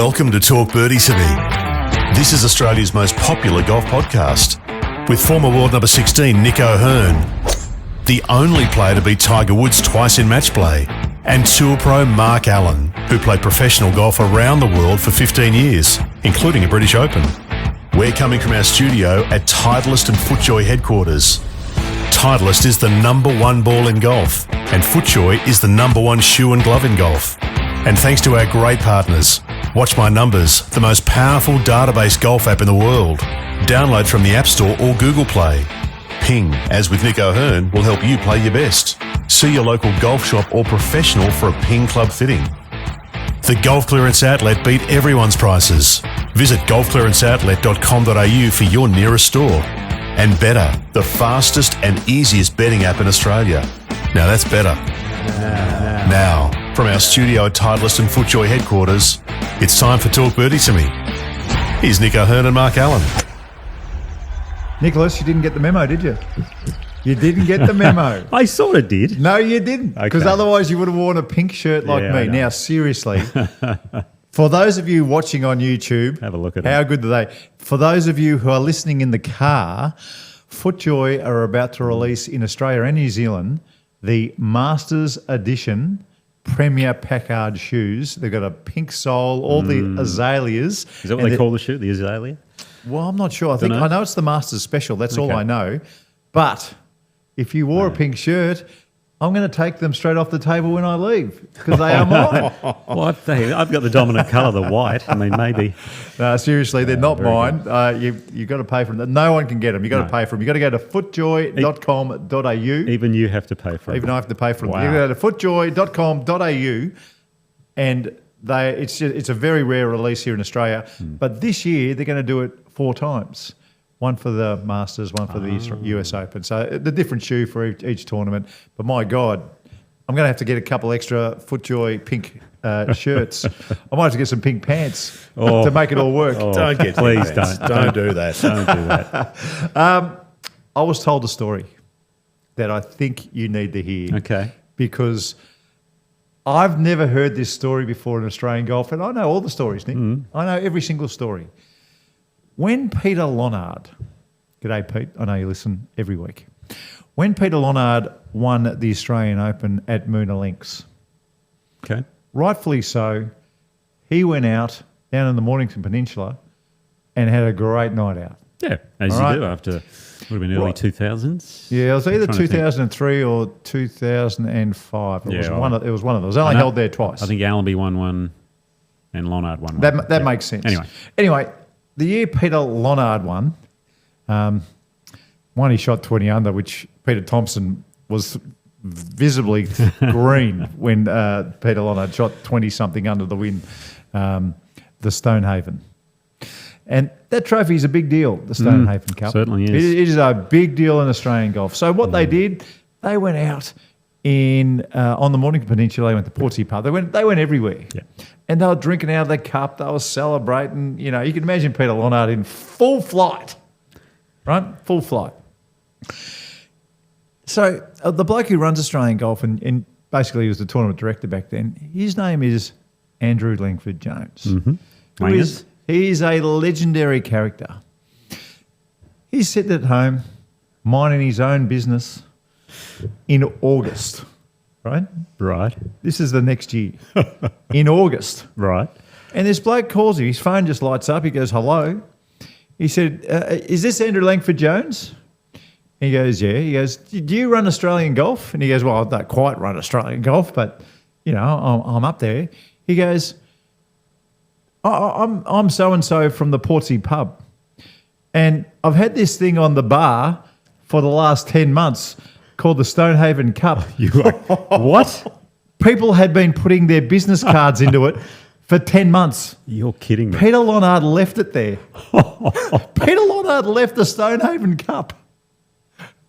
Welcome to Talk Birdie-to-me. This is Australia's most popular golf podcast, with former world number 16 Nick O'Hearn, the only player to beat Tiger Woods twice in match play, and tour pro Mark Allen, who played professional golf around the world for 15 years, including a British Open. We're coming from our studio at Titleist and FootJoy headquarters. Titleist is the #1 ball in golf, and FootJoy is the #1 shoe and glove in golf. And thanks to our great partners, Watch My Numbers, the most powerful database golf app in the world. Download from the App Store or Google Play. Ping, as with Nick O'Hearn, will help you play your best. See your local golf shop or professional for a Ping Club fitting. The Golf Clearance Outlet beat everyone's prices. Visit golfclearanceoutlet.com.au for your nearest store. And Better, the fastest and easiest betting app in Australia. Now that's better. Now, from our studio at Titleist and FootJoy headquarters, it's time for Talk Birdie-to-me. Here's Nick O'Hearn and Mark Allen. Nicholas, you didn't get the memo, did you? You didn't get the memo. I sort of did. No, you didn't. Because otherwise you would have worn a pink shirt like me. Now, seriously, for those of you watching on YouTube, have a look at how good are they? For those of you who are listening in the car, FootJoy are about to release in Australia and New Zealand the Masters Edition Premier Packard shoes. They've got a pink sole, all the azaleas. Is that what they call the shoe, the azalea? Well, I'm not sure. I know it's the Masters Special. That's all I know. But if you wore a pink shirt, I'm going to take them straight off the table when I leave because they are mine. Well, I've got the dominant colour, the white. I mean, maybe. No, seriously, they're not mine. You've got to pay for them. No one can get them. You've got to pay for them. You've got to go to footjoy.com.au. Even you have to pay for them. Even I have to pay for them. Wow. You go to footjoy.com.au and it's a very rare release here in Australia. But this year, they're going to do it 4 times. One for the Masters, one for the US Open. So the different shoe for each tournament. But my God, I'm going to have to get a couple extra FootJoy pink shirts. I might have to get some pink pants to make it all work. Don't get please don't do that. Don't do that. I was told a story that I think you need to hear. Okay. Because I've never heard this story before in Australian golf, and I know all the stories, Nick. I know every single story. When Peter Lonard, g'day Pete, I know you listen every week. When Peter Lonard won the Australian Open at Moonah Links, Okay. rightfully so, he went out down in the Mornington Peninsula and had a great night out. Yeah, as you do after, would have been early 2000s. Yeah, it was either 2003 or 2005. It was one of those. It was only held there twice. I think Allenby won one and Lonard won one. That makes sense. Anyway, the year Peter Lonard won, he shot 20 under, which Peter Thompson was visibly green when Peter Lonard shot 20-something under the win, the Stonehaven. And that trophy is a big deal, the Stonehaven Cup. Certainly is. It is a big deal in Australian golf. So what they did, they went out on the Mornington Peninsula. They went to Portsea Pub. They went everywhere. Yeah. And they were drinking out of the cup. They were celebrating. You know, you can imagine Peter Lonard in full flight, right? Full flight. So the bloke who runs Australian golf and basically he was the tournament director back then, his name is Andrew Langford-Jones. Mm-hmm. He's a legendary character. He's sitting at home minding his own business in August. Right. This is the next year. In August. Right. And this bloke calls him. His phone just lights up. He goes, hello. He said, is this Andrew Langford-Jones? He goes, yeah. He goes, do you run Australian golf? And he goes, well, I don't quite run Australian golf, but, you know, I'm up there. He goes, I'm so-and-so from the Portsea Pub. And I've had this thing on the bar for the last 10 months called the Stonehaven Cup. What? People had been putting their business cards into it for 10 months. You're kidding me. Peter Lonard left it there. Peter Lonard left the Stonehaven Cup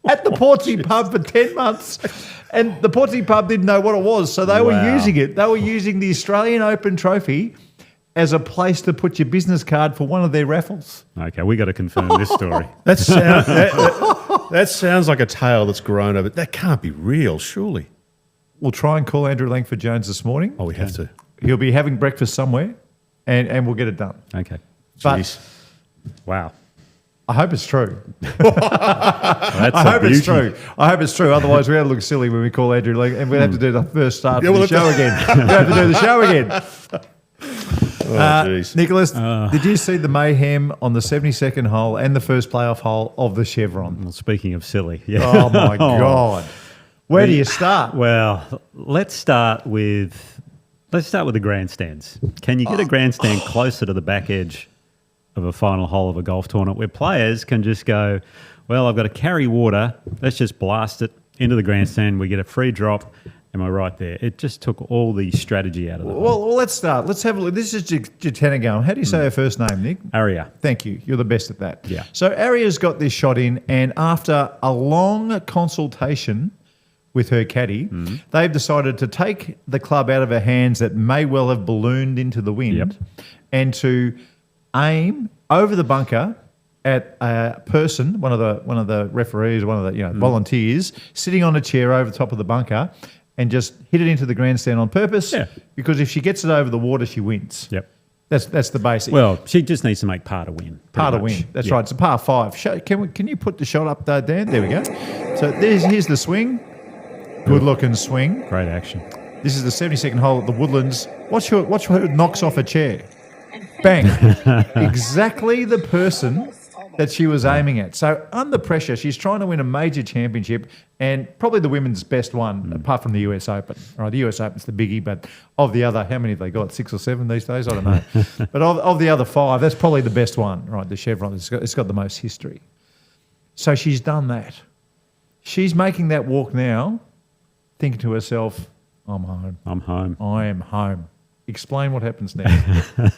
at the Portsea Pub for 10 months. And the Portsea Pub didn't know what it was, so they were using it. They were using the Australian Open trophy as a place to put your business card for one of their raffles. Okay, we got to confirm this story. That sounds like a tale that's grown over. That can't be real, surely. We'll try and call Andrew Langford-Jones this morning. Oh, we have to. He'll be having breakfast somewhere and we'll get it done. Okay. But Jeez. Wow. I hope it's true. Well, that's I a hope it's beauty. true. I hope it's true. Otherwise, we're going to look silly when we call Andrew Langford, and we'll have to do the first start of the show again. We'll have to do the show again. Jeez. Nicholas, did you see the mayhem on the 72nd hole and the first playoff hole of the Chevron? Well, speaking of silly. Yeah. Oh, my God. Where do you start? Well, let's start with the grandstands. Can you get a grandstand closer to the back edge of a final hole of a golf tournament where players can just go, well, I've got to carry water, let's just blast it into the grandstand, we get a free drop, am I right there? It just took all the strategy out of it. Well, let's start. Let's have a look. This is Jutanugarn. How do you say her first name, Nick? Ariya. Thank you. You're the best at that. Yeah. So Ariya's got this shot in, and after a long consultation with her caddy, they've decided to take the club out of her hands that may well have ballooned into the wind and to aim over the bunker at a person, one of the referees, one of the volunteers, sitting on a chair over the top of the bunker, and just hit it into the grandstand on purpose. Yeah. Because if she gets it over the water, she wins. Yep. That's the basic. Well, she just needs to make par to win. Par to win. That's right. It's a par 5. Can you put the shot up there, Dan? There we go. So here's the swing. Good looking swing. Great action. This is the 72nd hole at the Woodlands. Watch who knocks off a chair. Bang. Exactly the person that she was aiming at. So under pressure, she's trying to win a major championship and probably the women's best one, apart from the US Open. All right, the US Open's the biggie, but of the other, how many have they got? 6 or 7 these days? I don't know. But of the other 5, that's probably the best one, right? The Chevron. It's got the most history. So she's done that. She's making that walk now, thinking to herself, I'm home. I'm home. I am home. Explain what happens next.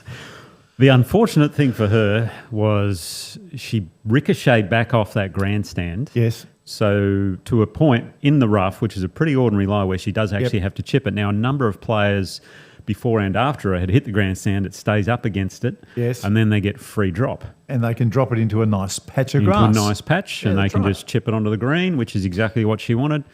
The unfortunate thing for her was she ricocheted back off that grandstand. Yes. So to a point in the rough, which is a pretty ordinary lie where she does actually have to chip it. Now, a number of players before and after her had hit the grandstand. It stays up against it. Yes. And then they get free drop. And they can drop it into a nice patch of grass. Into a nice patch, and they can just chip it onto the green, which is exactly what she wanted.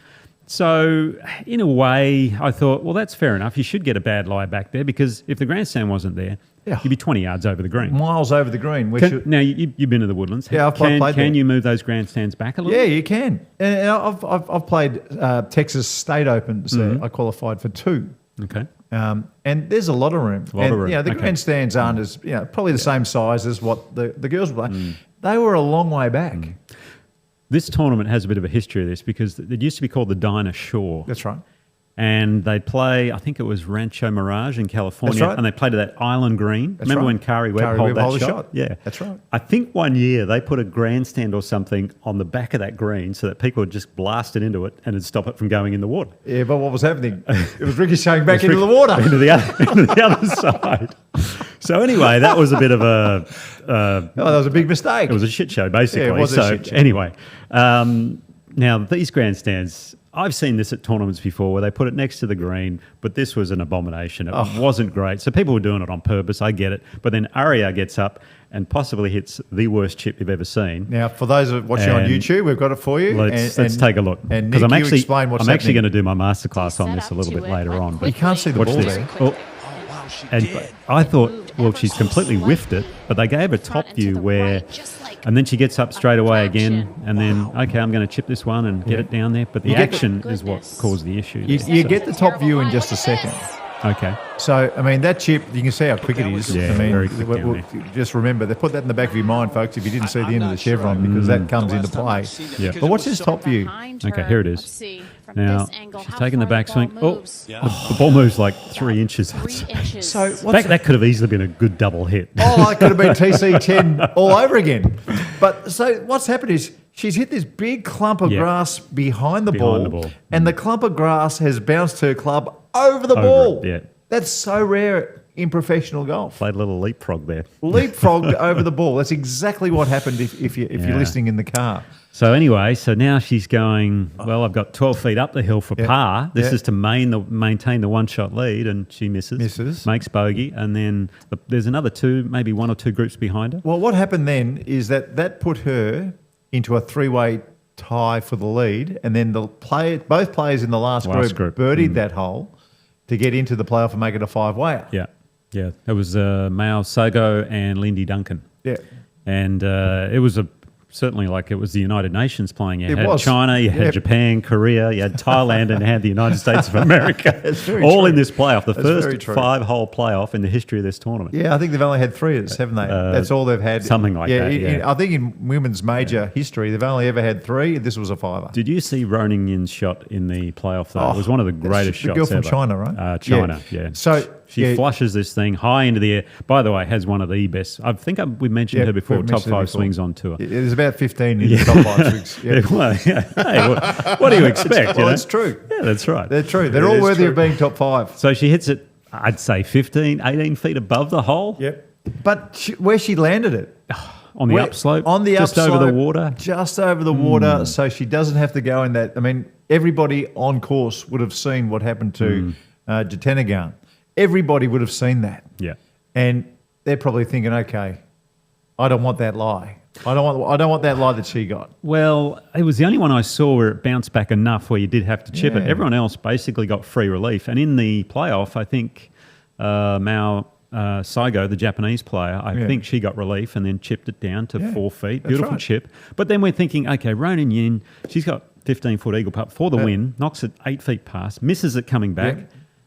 So, in a way, I thought, well, that's fair enough. You should get a bad lie back there because if the grandstand wasn't there, you'd be 20 yards over the green. Miles over the green. Now, you've been to the Woodlands. Yeah, I've played there. Can you move those grandstands back a little? Yeah, you can. And I've played Texas State Opens. I qualified for 2. Okay. And there's a lot of room. The grandstands aren't as, probably the same size as what the girls were playing. They were a long way back. This tournament has a bit of a history of this because it used to be called the Dinah Shore. That's right. And they'd play, I think it was Rancho Mirage in California. That's right. And they played at that island green. That's Remember right. when Kari Webb held that shot? Yeah. That's right. I think one year they put a grandstand or something on the back of that green so that people would just blast it into it and it'd stop it from going in the water. Yeah, but what was happening? It was ricocheting back into the water. into the other side. So anyway, that was a bit of a... that was a big mistake. It was a shit show, basically. Yeah, it was a shit show. Anyway, now these grandstands, I've seen this at tournaments before where they put it next to the green, but this was an abomination. It wasn't great. So people were doing it on purpose. I get it. But then Ariya gets up and possibly hits the worst chip you've ever seen. Now, for those watching on YouTube, we've got it for you. Let's take a look. And Nick, explain what's I'm actually happening. going to do my masterclass on this a little bit later on. But you can't see the watch ball this. there. Oh, and I thought, well, she's completely whiffed it, but they gave a top view where, and then she gets up straight away again, and then, okay, I'm going to chip this one and get it down there. But the action is what caused the issue. You get the top view in just a second. Okay. So, I mean, that chip, you can see how quick it is. Yeah, I mean, very quick down there. just remember, they put that in the back of your mind, folks, if you didn't see the end of the Chevron, because that comes into play. Yeah. But watch this top view. Okay, here it is. Now, she's taking the backswing. Oh, the ball moves like 3 inches. So that could have easily been a good double hit. Oh, it could have been TC10 all over again. But so what's happened is she's hit this big clump of grass behind the ball, and the clump of grass has bounced her club over the ball. Yeah. That's so rare in professional golf. Played a little leapfrog there. Leapfrogged over the ball. That's exactly what happened if you're listening in the car. So anyway, now she's going, well, I've got 12 feet up the hill for par. This is to maintain the one-shot lead, and she misses. Makes bogey, and then there's another maybe 1 or 2 groups behind her. Well, what happened then is that put her into a 3-way tie for the lead, and then both players in the last group birdied that hole to get into the playoff and make it a 5-wayer. Yeah. Yeah, it was Mao Sago and Lindy Duncan. Yeah. And it was certainly like it was the United Nations playing. You had was. China, you had Japan, Korea, you had Thailand, and you had the United States of America. All in this playoff, the first 5-hole playoff in the history of this tournament. Yeah, I think they've only had 3 of this, haven't they? That's all they've had. Something like that, I think in women's major history, they've only ever had 3. This was a 5er. Did you see Roning Yin's shot in the playoff, though? It was one of the greatest shots ever. The girl from China, right? China, yeah. So she flushes this thing high into the air. By the way, has one of the best. I think we mentioned her before, top 5 swings on tour. There's about 15 in the top 5 swings. Yeah. Hey, what do you expect? Well, it's true. Yeah, that's right. They're true. They're all worthy of being top 5. So she hits it, I'd say 15, 18 feet above the hole. Yep. But where she landed it? On the upslope? On the just upslope. Over the water? Just over the water, so she doesn't have to go in that. I mean, everybody on course would have seen what happened to Jutanugarn. Everybody would have seen that. Yeah. And they're probably thinking, okay, I don't want that lie. I don't want that lie that she got. Well, it was the only one I saw where it bounced back enough where you did have to chip it. Everyone else basically got free relief. And in the playoff, I think Mao Saigo, the Japanese player, I think she got relief and then chipped it down to 4 feet. Beautiful chip. But then we're thinking, okay, Roning Yin, she's got 15-foot eagle putt for the win, knocks it 8 feet past, misses it coming back.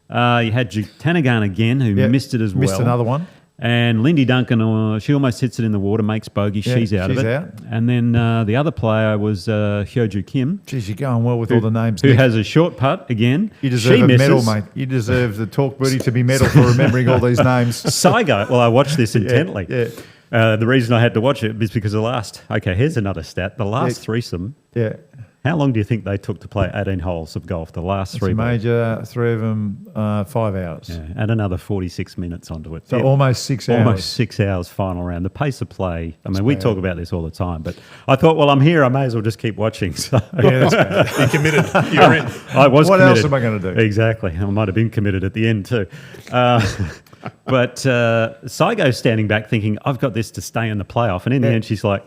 You had Jutanugarn again, who missed it as well. Missed another one. And Lindy Duncan, she almost hits it in the water, makes bogey. She's out of it. Out. And then the other player was Hyoju Kim. Geez, you're going well with all the names. Who has a short putt again. You deserve a medal, mate. You deserve the Talk Birdie to be medal for remembering all these names. Saigo, well, I watched this intently. The reason I had to watch it is because the last, here's another stat. The last threesome. Yeah. How long do you think they took to play 18 holes of golf? The last three major, 3 of them, 5 hours. Yeah, and another 46 minutes onto it. So almost 6 hours. Almost 6 hours final round. The pace of play. I mean, we talk about this all the time, but I thought, well, I'm here. I may as well just keep watching. So that's bad. You're committed. You're in. I was what committed. else am I going to do? Exactly. I might have been committed at the end too. But Saigo's standing back thinking, I've got this to stay in the playoff. And in the end, she's like,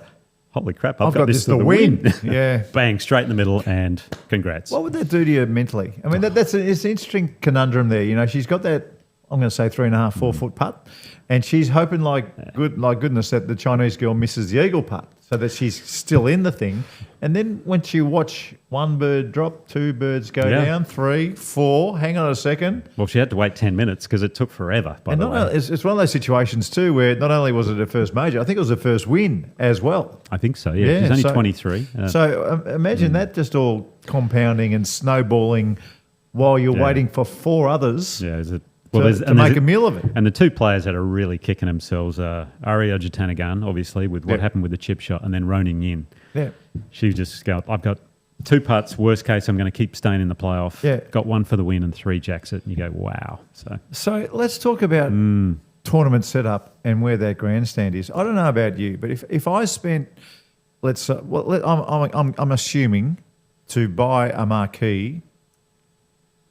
holy crap, I've got this to win. Yeah. Bang, straight in the middle, and congrats. What would that do to you mentally? I mean, it's an interesting conundrum there. You know, she's got that, I'm going to say 3.5, 4 foot putt, and she's hoping like goodness that the Chinese girl misses the eagle putt so that she's still in the thing. And then once you watch 1 bird drop, 2 birds go down, 3, 4, hang on a second. Well, she had to wait 10 minutes because it took forever, by the way. It's one of those situations too where not only was it her first major, I think it was her first win as well. I think so, yeah. She's only 23. So imagine that just all compounding and snowballing while you're waiting for 4 others to make a meal of it. And the 2 players that are really kicking themselves are Ariya Jutanugarn, obviously, with what happened with the chip shot, and then Roning Yin. Yeah. She just go, I've got 2 putts, worst case, I'm going to keep staying in the playoff. Yeah. Got 1 for the win and 3 jacks it, and you go, wow. So let's talk about tournament setup and where that grandstand is. I don't know about you, but if I spent, I'm assuming to buy a marquee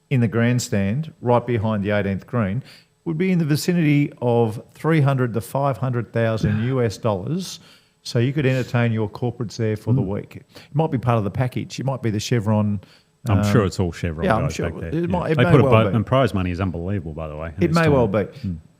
in the grandstand right behind the 18th green would be in the vicinity of $300,000 to $500,000 US. So you could entertain your corporates there for the week. It might be part of the package. It might be the Chevron. I'm sure it's all Chevron. Yeah, guys I'm sure. Back there. It may they put a well boat, be. and prize money is unbelievable, by the way. It may well be.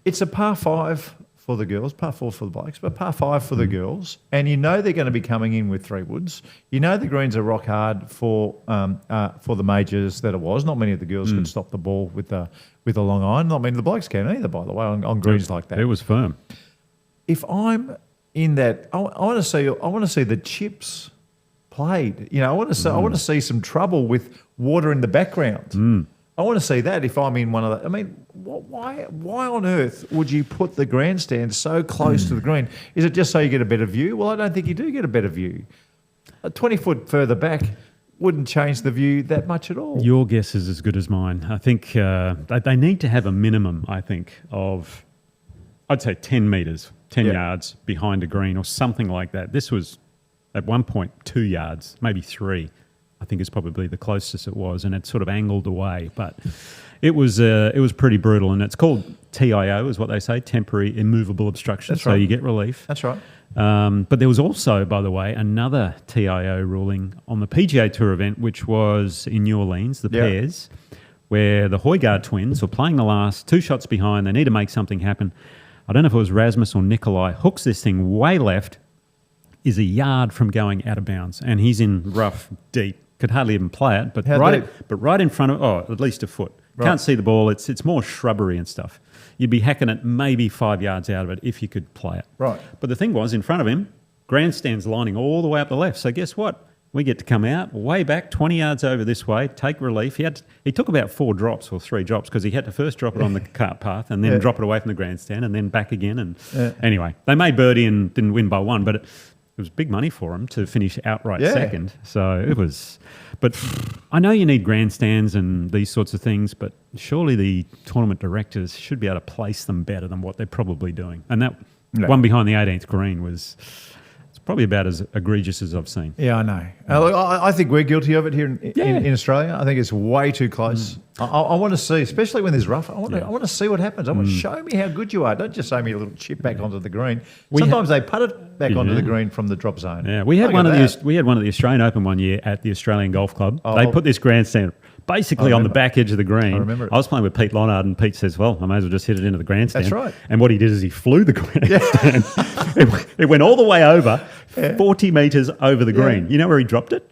It's a par 5 for the girls, par 4 for the blokes, but par 5 for the girls. And you know they're going to be coming in with 3 woods. You know the greens are rock hard for the majors that it was. Not many of the girls could stop the ball with a long iron. Not many of the blokes can either, by the way, on greens like that. It was firm. If I'm in that, I want to see the chips played. You know, I want to see some trouble with water in the background. I want to see that if I'm in one of the. I mean, why on earth would you put the grandstand so close to the green? Is it just so you get a better view? Well, I don't think you do get a better view. 20 foot further back wouldn't change the view that much at all. Your guess is as good as mine. I think they need to have a minimum, I think, of, I'd say 10 metres, 10 yards behind a green or something like that. This was at one point 2 yards, maybe 3. I think is probably the closest it was, and it sort of angled away. But it was pretty brutal, and it's called TIO, is what they say, temporary immovable obstruction. That's right. So you get relief. That's right. But there was also, by the way, another TIO ruling on the PGA Tour event, which was in New Orleans, the pairs, where the Højgaard twins were playing the last 2 shots behind. They need to make something happen. I don't know if it was Rasmus or Nikolai, hooks this thing way left, is a yard from going out of bounds, and he's in rough deep. Could hardly even play it, but right in front of, at least a foot. Right. Can't see the ball. It's more shrubbery and stuff. You'd be hacking it maybe 5 yards out of it if you could play it. Right. But the thing was, in front of him, Grandstand's lining all the way up the left. So guess what? We get to come out way back 20 yards over this way, take relief. He took about 4 drops or 3 drops because he had to first drop it on the cart path and then drop it away from the grandstand and then back again. And anyway, they made birdie and didn't win by 1, but it was big money for him to finish outright second. So it was. But I know you need grandstands and these sorts of things, but surely the tournament directors should be able to place them better than what they're probably doing. And that one behind the 18th green was... probably about as egregious as I've seen. Yeah, I know. Look, I think we're guilty of it here in Australia. I think it's way too close. I want to see, especially when there's rough, I want to see what happens. I want to show me how good you are. Don't just show me a little chip back onto the green. Sometimes they put it back onto the green from the drop zone. Yeah, we had one of the Australian Open one year at the Australian Golf Club. They put this grandstand basically on the back edge of the green. I remember it. I was playing with Pete Lonard, and Pete says, well, I may as well just hit it into the grandstand. That's right. And what he did is he flew the grandstand. It went all the way over, 40 metres over the green. You know where he dropped it?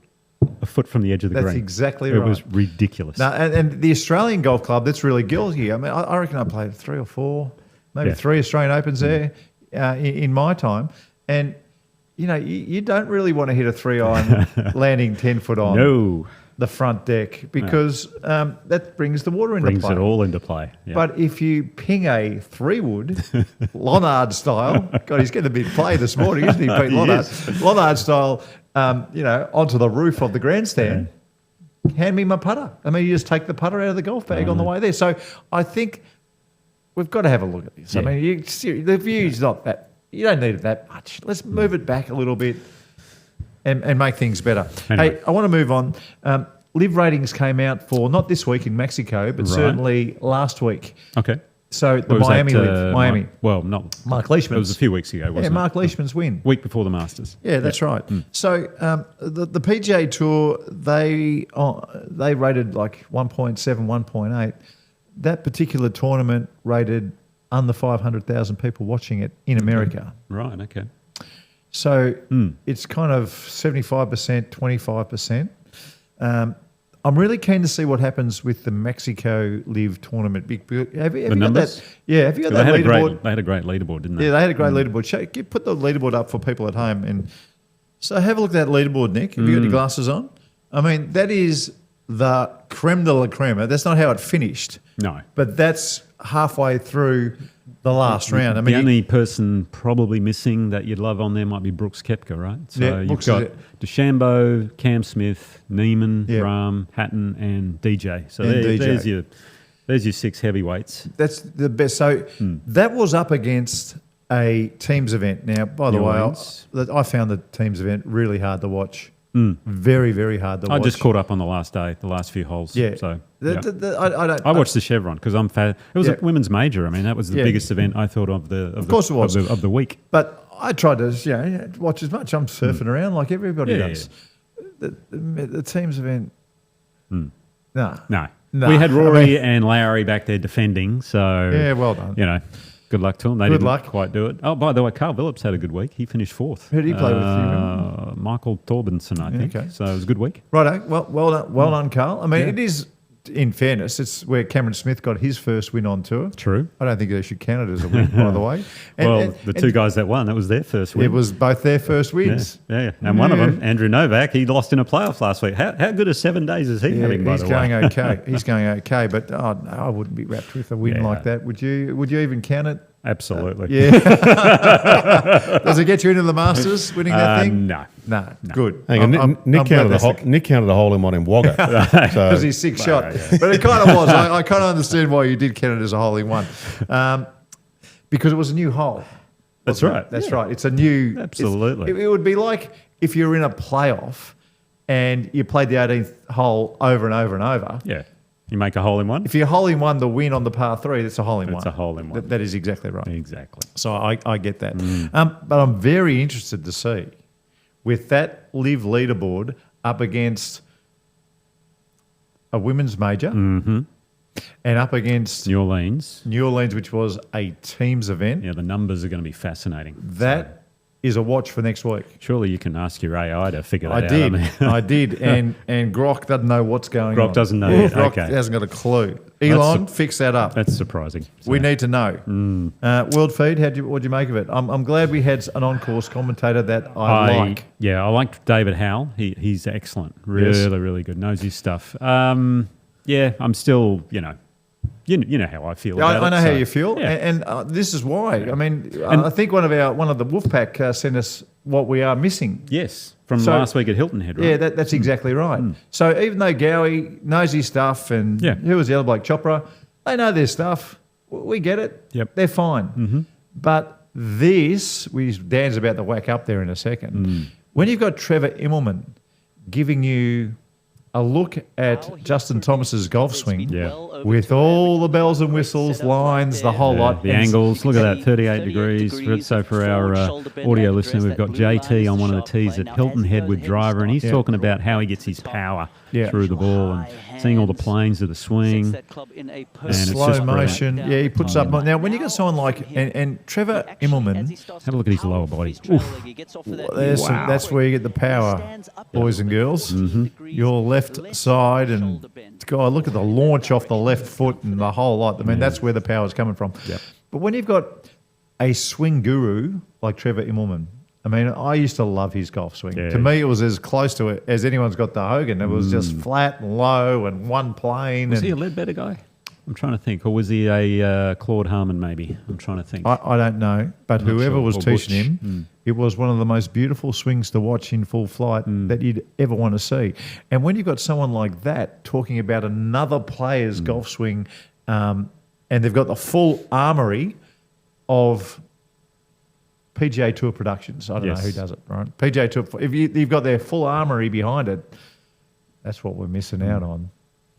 A foot from the edge of the green. That's exactly right. It was ridiculous. No, and the Australian Golf Club, that's really guilty. I mean, I reckon I played 3 or 4, maybe 3 Australian Opens there in my time. And, you don't really want to hit a 3-iron landing 10 foot on the front deck because that brings the water into play. Brings it all into play. Yeah. But if you ping a 3-wood, Lonard style, God, he's getting a big play this morning, isn't he, Pete Lonard? Lonard style, onto the roof of the grandstand, hand me my putter. I mean, you just take the putter out of the golf bag on the way there. So I think we've got to have a look at this. I mean, the view's not that, you don't need it that much. Let's move it back a little bit. And make things better. Anyway. Hey, I want to move on. Live ratings came out for not this week in Mexico, but certainly last week. Okay. So the Miami Live. Miami. Not Mark Leishman's. It was a few weeks ago, wasn't it? Mark Leishman's win. Week before the Masters. Yeah, that's right. So the PGA Tour, they rated like 1.7, 1.8. That particular tournament rated under 500,000 people watching it in America. Right, okay. So it's kind of 75%, 25%. I'm really keen to see what happens with the Mexico Live tournament. Have you got that? Yeah, have you got that leaderboard? They had a great leaderboard, didn't they? Yeah, they had a great leaderboard. Put the leaderboard up for people at home. And so have a look at that leaderboard, Nick. Have you got your glasses on? I mean, that is the creme de la creme. That's not how it finished. No. But that's halfway through the last round. I mean, the only person probably missing that you'd love on there might be Brooks Koepka, right? So you've got DeChambeau, Cam Smith, Neiman, Rahm, Hatton, and DJ. So there's your 6 heavyweights. That's the best. So that was up against a teams event. Now, by the way, I found the teams event really hard to watch. Very, very hard to watch. I just caught up on the last day, the last few holes. Yeah. So I watched the Chevron because I'm fan. It was a women's major. I mean, that was the biggest event I thought of the week. But I tried to watch as much. I'm surfing around like everybody does. Yeah. The teams event. No. We had Rory and Lowry back there defending. So yeah, well done. Good luck to them. They didn't quite do it. Oh, by the way, Carl Phillips had a good week. He finished 4th. Who did he play with? Michael Torbenson, I think. Okay. So it was a good week. Righto. Well done, Carl. I mean, it is, in fairness, it's where Cameron Smith got his first win on tour. True. I don't think they should count it as a win, by the way. The two guys that won, that was their first win. It was both their first wins. Yeah. And one of them, Andrew Novak, he lost in a playoff last week. How good a 7 days is he having, by the way? He's going okay. But I wouldn't be wrapped with a win like that. Would you? Would you even count it? Absolutely. Yeah. Does it get you into the Masters, winning that thing? No. Good. Hang on, Nick counted a hole in one in Wagga. Because he's 6 shot. Yeah. But it kind of was. I kind of understand why you did count it as a hole in one. Because it was a new hole. That's right. That's right. It's a new... Absolutely. It would be like if you were in a playoff and you played the 18th hole over and over and over. Yeah. You make a hole in one? If you're hole in one, the win on the par 3, that's a hole in one. It's a hole in one. That is exactly right. Exactly. So I get that. But I'm very interested to see with that Live leaderboard up against a women's major, and up against New Orleans. New Orleans, which was a teams event. Yeah, the numbers are going to be fascinating. That is a watch for next week. Surely you can ask your AI to figure that out. I did. And Grok doesn't know what's going on. Grok doesn't know yet. Grok Okay. hasn't got a clue. Elon, fix that up. That's surprising. We need to know. World Feed, what'd you make of it? I'm glad we had an on-course commentator that I like. Yeah, I liked David Howell. He's excellent. Really good. Knows his stuff. Yeah, I'm still, you know how I feel about it. I know how you feel, yeah. and this is why. I mean, I think one of the Wolfpack sent us what we are missing. Yes, from last week at Hilton Head, right? Yeah, that's exactly right. So even though Gowie knows his stuff, and who was the other bloke, Chopra, they know their stuff. We get it. Yep. They're fine. But this, Dan's about to whack up there in a second. When you've got Trevor Immelman giving you a look at Justin Thomas's golf swing with all the bells and whistles, lines, the whole lot. The angles, look at that, 38 degrees. So for our audio listener, we've got JT on one of the tees at Hilton Head with driver, and he's talking about how he gets his power through the ball and seeing all the planes of the swing. And it's slow just motion. brilliant. Yeah, he puts up. Now, when you got someone like, and Trevor Immelman, have a look at his lower body. that's where you get the power, boys and girls. Your left side, and God, look at the launch off the left foot and the whole lot. I mean, that's where the power is coming from. But when you've got a swing guru like Trevor Immelman, I mean, I used to love his golf swing. To me, it was as close to it as anyone's got to Hogan. It was just flat and low and one plane. Was he a Ledbetter guy? I'm trying to think. Or was he a Claude Harmon maybe? I'm trying to think. I don't know. But whoever was Or teaching Butch. him, it was one of the most beautiful swings to watch in full flight that you'd ever want to see. And when you've got someone like that talking about another player's golf swing, and they've got the full armoury of PGA Tour Productions. I don't know who does it, right? PGA Tour. If you've got their full armoury behind it, that's what we're missing out on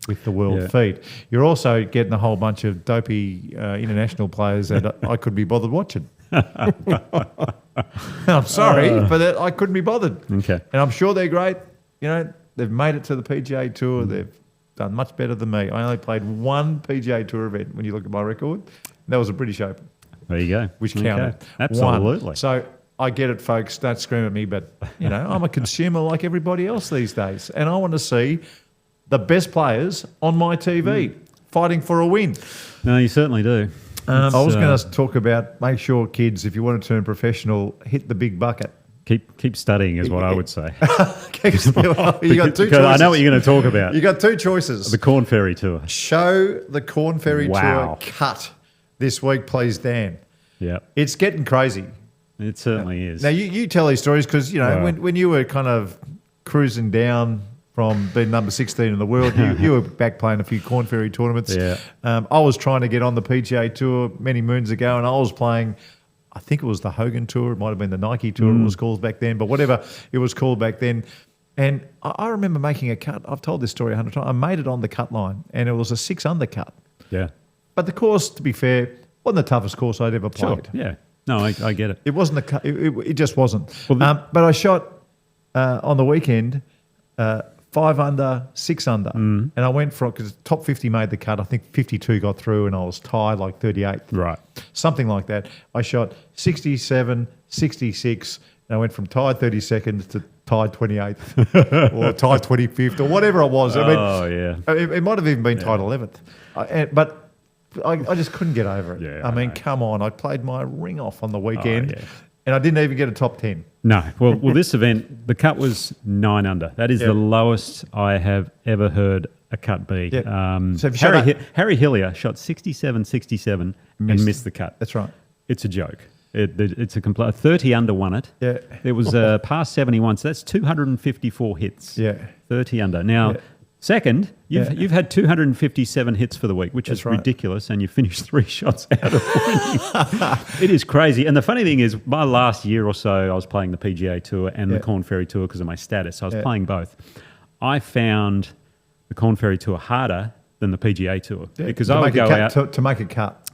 with the world feed. You're also getting a whole bunch of dopey international players that I couldn't be bothered watching. I'm sorry, but I couldn't be bothered. Okay. And I'm sure they're great. You know, they've made it to the PGA Tour. They've done much better than me. I only played one PGA Tour event when you look at my record. That was a British Open. There you go. Which counted. Absolutely. One. So I get it, folks. Don't scream at me, but, I'm a consumer like everybody else these days. And I want to see the best players on my TV fighting for a win. No, you certainly do. I was going to talk about, make sure, kids, if you want to turn professional, hit the big bucket. Keep studying is what I would say. You got two choices. I know what you're going to talk about. You got two choices. The Corn Ferry Tour. Show the Corn Ferry Tour cut this week, please, Dan. Yeah. It's getting crazy. It certainly is. Now, you tell these stories because, when you were kind of cruising down from being number 16 in the world, you were back playing a few Corn Ferry tournaments. Yeah. I was trying to get on the PGA Tour many moons ago, and I was playing, I think it was the Hogan Tour. It might have been the Nike Tour it was called back then, but whatever it was called back then. And I remember making a cut. I've told this story 100 times. I made it on the cut line, and it was a 6-under cut. Yeah. But the course, to be fair, wasn't the toughest course I'd ever played. Sure. Yeah. No, I get it. It wasn't a cut. It just wasn't. Well, but I shot on the weekend 5 under, 6 under. And I went for, because top 50 made the cut. I think 52 got through and I was tied like 38th. Right. Something like that. I shot 67, 66, and I went from tied 32nd to tied 28th or tied 25th or whatever it was. It might have even been tied 11th. But I just couldn't get over it. Yeah, I mean, come on. I played my ring off on the weekend and I didn't even get a top 10. No. Well, this event, the cut was 9 under. That is the lowest I have ever heard a cut be. Yeah. So if Harry Hillier shot 67, 67 and missed the cut. That's right. It's a joke. It's a complete 30 under won it. Yeah. It was past 71, so that's 254 hits. Yeah. 30 under. Now, second, you've had 257 hits for the week, which is ridiculous, and you finished 3 shots out of winning. It is crazy. And the funny thing is, my last year or so, I was playing the PGA Tour and the Corn Ferry Tour because of my status. So I was playing both. I found the Corn Ferry Tour harder than the PGA Tour because I would go out to make a cut.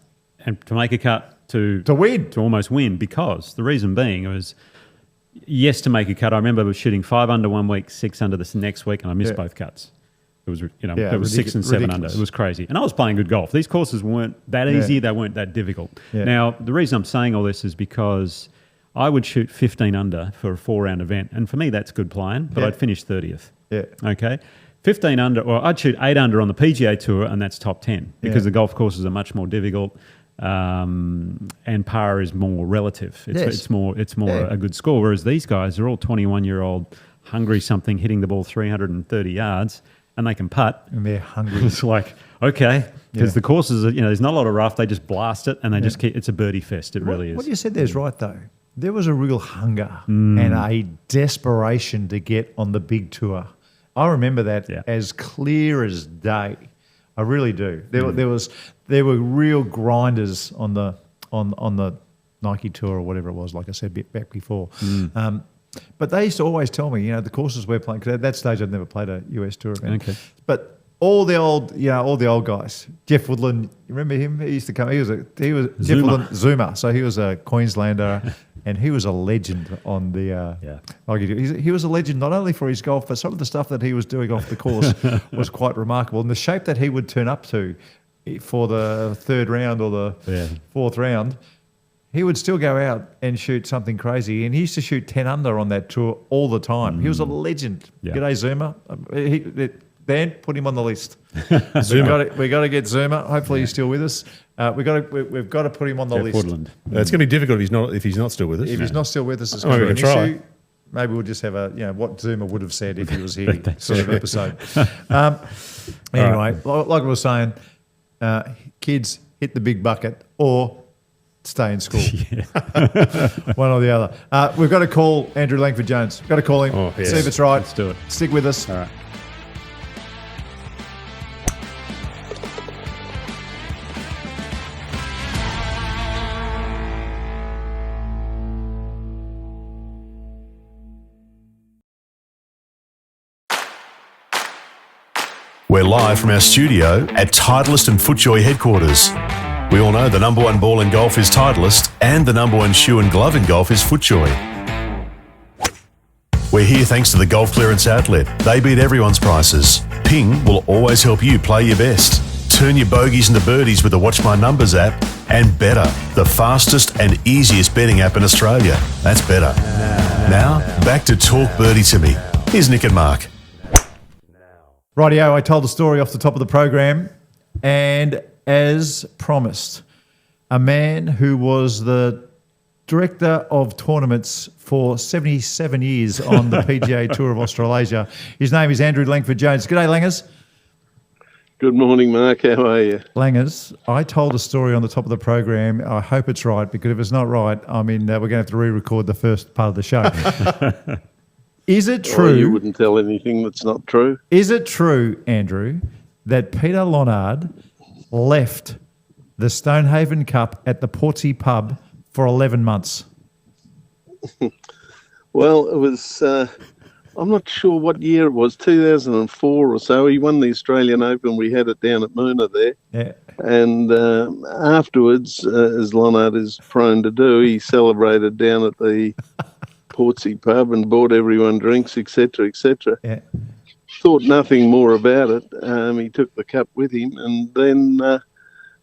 And to make a cut to win. To almost win, because the reason being was, yes, to make a cut. I remember I was shooting 5 under one week, 6 under this next week, and I missed both cuts. It was, it was 6 and 7 under. ridiculous. It was crazy. And I was playing good golf. These courses weren't that easy. Yeah. They weren't that difficult. Yeah. Now, the reason I'm saying all this is because I would shoot 15 under for a 4-round event. And for me, that's good playing, but Yeah. I'd finish 30th. Yeah. Okay. 15 under, or I'd shoot 8 under on the PGA Tour, and that's top 10 because the golf courses are much more difficult. And par is more relative. It's more a good score. Whereas these guys are all 21-year-old, hungry something, hitting the ball 330 yards, and they can putt. And they're hungry. It's like, okay, because the courses are, there's not a lot of rough. They just blast it, and they just keep. It's a birdie fest. It really is. What you said there is right, though. There was a real hunger and a desperation to get on the big tour. I remember that as clear as day. I really do. There were real grinders on the Nike tour or whatever it was. Like I said back before, but they used to always tell me, the courses we're playing. Because at that stage, I'd never played a US tour event. Okay. But all the old guys. Like Woodland, you remember him? He used to come. He was Jeff Woodland, Zuma. So he was a Queenslander, and he was a legend on the. Like he was a legend not only for his golf, but some of the stuff that he was doing off the course was quite remarkable. And the shape that he would turn up to for the 3rd round or the 4th round, he would still go out and shoot something crazy. And he used to shoot 10 under on that tour all the time. He was a legend. Yeah. G'day, Zuma. Dan, put him on the list. We got to get Zuma. Hopefully he's still with us. We've got to put him on the list. Woodland. It's going to be difficult if he's not still with us. If he's not still with us, it's Maybe going we to be can an try. issue. Maybe we'll just have a what Zuma would have said if he was here sort of episode. Anyway, like I was saying, kids hit the big bucket or stay in school. One or the other. We've got to call Andrew Langford-Jones. We've got to call him. Oh, yes. See if it's right. Let's do it. Stick with us. All right. We're live from our studio at Titleist and FootJoy headquarters. We all know the number one ball in golf is Titleist and the number one shoe and glove in golf is FootJoy. We're here thanks to the Golf Clearance Outlet. They beat everyone's prices. Ping will always help you play your best. Turn your bogeys into birdies with the Watch My Numbers app, and Better, the fastest and easiest betting app in Australia. That's better. Now, back to Talk Birdie to Me. Here's Nick and Mark. Rightio, I told the story off the top of the program, and as promised, a man who was the director of tournaments for 77 years on the PGA Tour of Australasia. His name is Andrew Langford-Jones. G'day, Langers. Good morning, Mark. How are you? Langers, I told a story on the top of the program. I hope it's right, because if it's not right, we're going to have to re-record the first part of the show. Is it true? You wouldn't tell anything that's not true. Is it true, Andrew, that Peter Lonard left the Stonehaven Cup at the Portsea pub for 11 months? Well, it was, I'm not sure what year it was, 2004 or so. He won the Australian Open. We had it down at Moonah there. Yeah. And afterwards, as Lonard is prone to do, he celebrated down at the Portsea pub and bought everyone drinks, etc., etc. Yeah. Thought nothing more about it. He took the cup with him, and then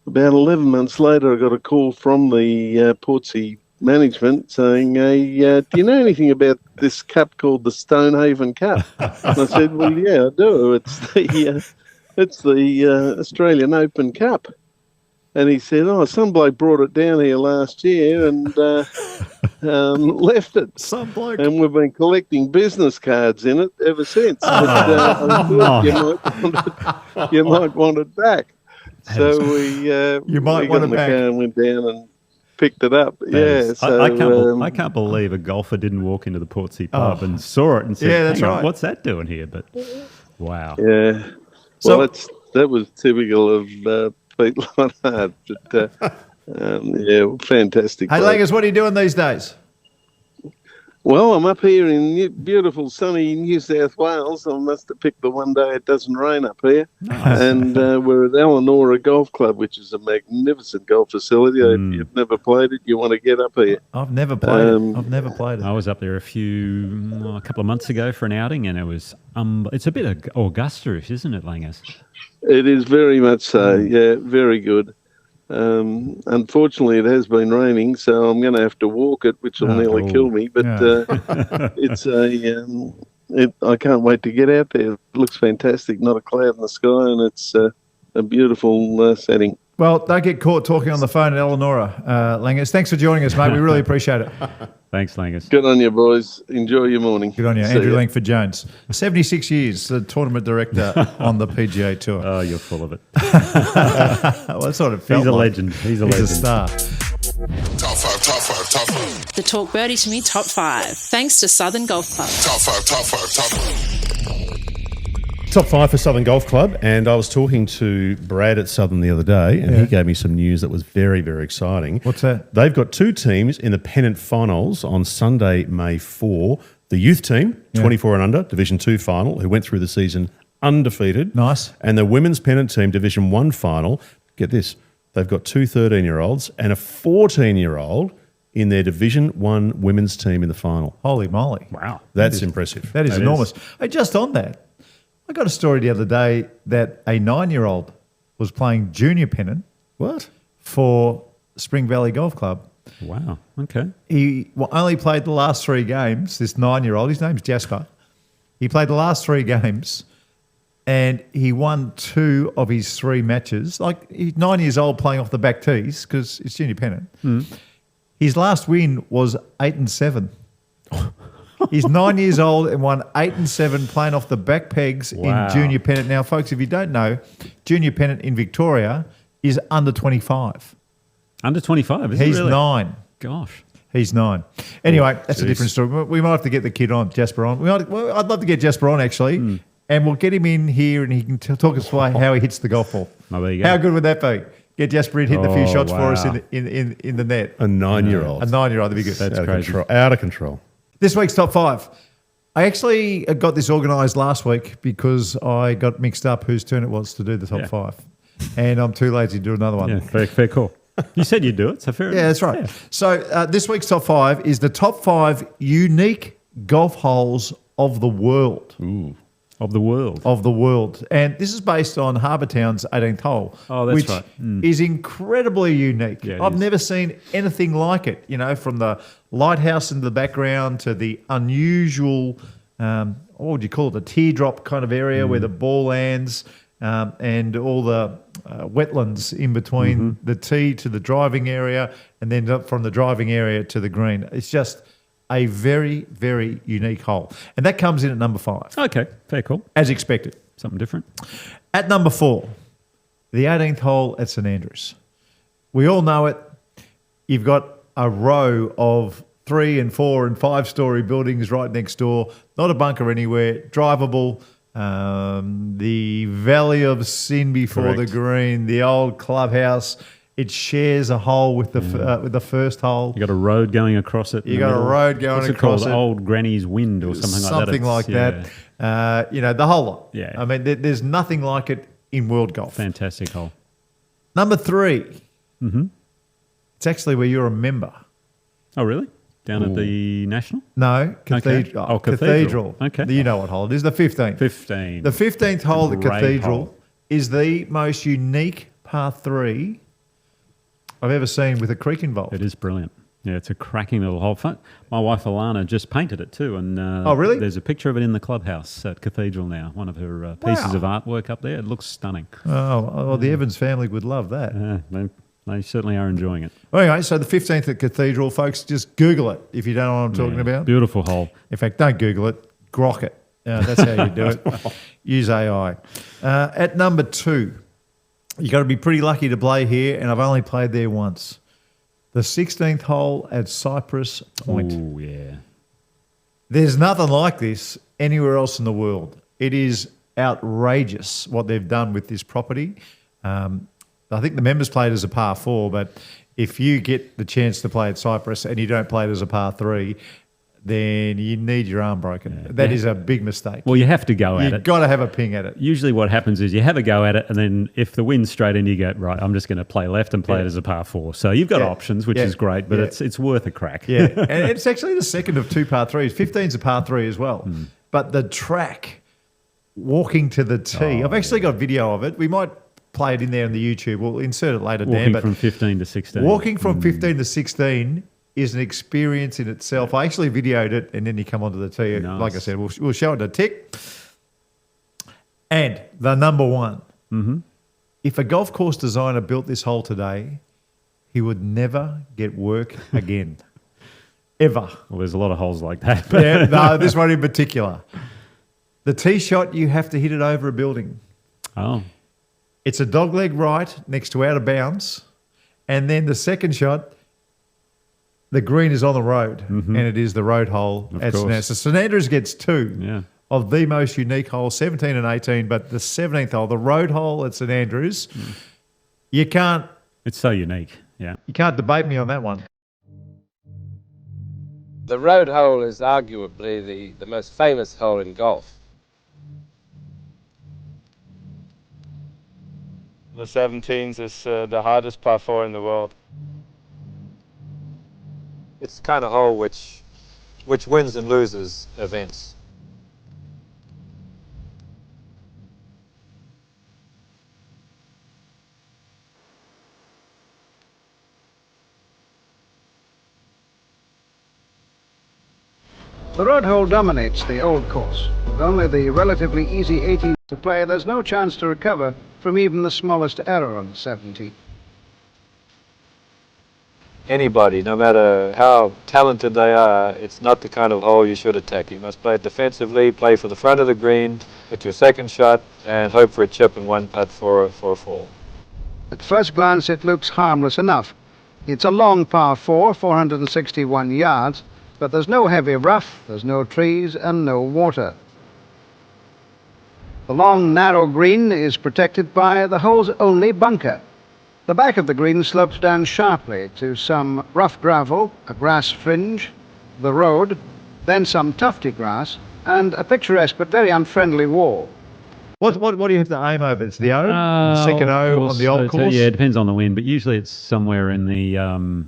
about 11 months later, I got a call from the Portsea management saying, "Hey, do you know anything about this cup called the Stonehaven Cup?" And I said, "Well, yeah, I do. It's the Australian Open Cup." And he said, "Oh, some bloke brought it down here last year and left it. Some bloke. And we've been collecting business cards in it ever since. But you might want it back." So we might want got in it the back. car and went down and picked it up. I can't believe a golfer didn't walk into the Portsea pub and saw it and said, Yeah, that's "Hang on, right. what's that doing here?" But wow. Yeah. So- Well, that was typical of Pete Lonard. But, fantastic. Hey, bloke. Langers, what are you doing these days? Well, I'm up here in beautiful sunny New South Wales. I must have picked the one day it doesn't rain up here. And we're at Eleanor Golf Club, which is a magnificent golf facility. If you've never played it, you want to get up here. I've never played it. I've never played it. I was up there a couple of months ago for an outing, and it was it's a bit Augusta-ish, isn't it, Langus? It is very much so. Yeah, very good. Unfortunately, it has been raining, so I'm going to have to walk it, which will nearly kill me. But it's I can't wait to get out there. It looks fantastic, not a cloud in the sky, and it's a beautiful setting. Well, don't get caught talking on the phone at Eleonora, Langus. Thanks for joining us, mate. We really appreciate it. Thanks, Langus. Good on you, boys. Enjoy your morning. Good on you. Andrew Langford-Jones, 76 years, the tournament director on the PGA Tour. Oh, you're full of it. Well, that's what it felt He's a like. legend. He's a legend. He's a star. Top five. The Talk Birdie to Me Top 5, thanks to Southern Golf Club. Top five. Top 5 for Southern Golf Club, and I was talking to Brad at Southern the other day, and he gave me some news that was very, very exciting. What's that? They've got 2 teams in the pennant finals on Sunday, May 4. The youth team, 24 and under, Division 2 final, who went through the season undefeated. Nice. And the women's pennant team, Division 1 final, get this, they've got 2 13-year-olds and a 14-year-old in their Division 1 women's team in the final. Holy moly. Wow. That's impressive. That is enormous. Hey, just on that, I got a story the other day that a 9-year-old was playing junior pennant. What? For Spring Valley Golf Club. Wow. Okay. He only played the last 3 games, this 9-year-old. His name's Jasper. He played the last 3 games and he won 2 of his 3 matches. Like, he's 9 years old playing off the back tees because it's junior pennant. His last win was 8-7. He's 9 years old and won 8-7 playing off the back pegs in junior pennant. Now, folks, if you don't know, junior pennant in Victoria is under 25. Under 25, is He's it really? 9. Gosh. He's 9. Anyway, that's a different story. We might have to get the kid on, Jasper on. I'd love to get Jasper on, actually, and we'll get him in here and he can talk us about how he hits the golf ball. Oh, there you go. How good would that be? Get Jasper in, hitting a few shots for us in the net. A 9-year-old. A 9-year-old, that'd be good. That's crazy. Out of control. This week's top 5. I actually got this organised last week because I got mixed up whose turn it was to do the top 5. And I'm too lazy to do another one. Yeah, fair call. You said you'd do it, so fair enough. Yeah, that's right. Yeah. So this week's top 5 is the top 5 unique golf holes of the world. Ooh. Of the world. Of the world. And this is based on Harbour Town's 18th hole. Oh, that's which right. is incredibly unique. Yeah, it I've is. never seen anything like it, from the lighthouse in the background to the unusual, what would you call it, the teardrop kind of area where the ball lands and all the wetlands in between the tee to the driving area and then from the driving area to the green. It's just a very, very unique hole. And that comes in at number 5. Okay, fair call. As expected. Something different. At number 4, the 18th hole at St Andrews. We all know it. You've got a row of 3 and 4 and 5-story buildings right next door. Not a bunker anywhere. Drivable. The Valley of Sin before the green. The old clubhouse. It shares a hole with the first hole. You got a road going across it. You got a road going What's across it. Old Granny's Wind or something like that. Something like that. The whole lot. Yeah. I mean, there's nothing like it in world golf. Fantastic hole. Number 3. It's actually where you're a member. Oh, really? Down at the National? No, Cathedral. Okay. Oh, Cathedral. Okay. You know what hole it is, the 15th. 15. The 15th hole at Great Cathedral hole. is the most unique par 3 I've ever seen with a creek involved. It is brilliant. Yeah, it's a cracking little hole. My wife Alana just painted it too, and oh, really? There's a picture of it in the clubhouse at Cathedral now. One of her pieces of artwork up there. It looks stunning. Oh, well, the Evans family would love that. They certainly are enjoying it. Anyway, so the 15th at Cathedral, folks, just Google it if you don't know what I'm talking about. Beautiful hole. In fact, don't Google it, grok it. That's how you do it. Use AI. At number 2, you got to be pretty lucky to play here, and I've only played there once. The 16th hole at Cypress Point. Oh, yeah. There's nothing like this anywhere else in the world. It is outrageous what they've done with this property. I think the members play it as a par 4, but if you get the chance to play at Cypress and you don't play it as a par 3, then you need your arm broken. That is a big mistake. Well, you have to go at it. You've got to have a ping at it. Usually what happens is you have a go at it, and then if the wind's straight in, you go, right, I'm just going to play left and play it as a par 4. So you've got options, which is great, but it's worth a crack. Yeah, and it's actually the second of 2 par 3s. 15's a par 3 as well. But the track, walking to the tee, I've actually got video of it. We might play it in there in the YouTube. We'll insert it later, Dan. Walking from 15 to 16. Walking from 15 to 16 is an experience in itself. I actually videoed it, and then you come onto the tee. Nice. Like I said, we'll show it a tick. And the number one. If a golf course designer built this hole today, he would never get work again. Ever. Well, there's a lot of holes like that. Yeah, no, this one in particular. The tee shot, you have to hit it over a building. Oh. It's a dogleg right next to out of bounds. And then the second shot, the green is on the road, and it is the road hole at St Andrews. So St Andrews gets 2 of the most unique holes, 17 and 18, but the 17th hole, the road hole at St Andrews, you can't... It's so unique, yeah. You can't debate me on that one. The road hole is arguably the most famous hole in golf. The 17s is the hardest par 4 in the world. It's the kind of hole which wins and loses events. The road hole dominates the old course. With only the relatively easy 18 to play, there's no chance to recover from even the smallest error on the 17. Anybody, no matter how talented they are, it's not the kind of hole you should attack. You must play it defensively, play for the front of the green, hit your second shot, and hope for a chip and 1 putt for a fall. At first glance, it looks harmless enough. It's a long par 4, 461 yards, but there's no heavy rough, there's no trees, and no water. The long, narrow green is protected by the hole's only bunker. The back of the green slopes down sharply to some rough gravel, a grass fringe, the road, then some tufty grass, and a picturesque but very unfriendly wall. What do you have to aim over? It's the O? The second O on the old course? Yeah, it depends on the wind, but usually it's somewhere in the,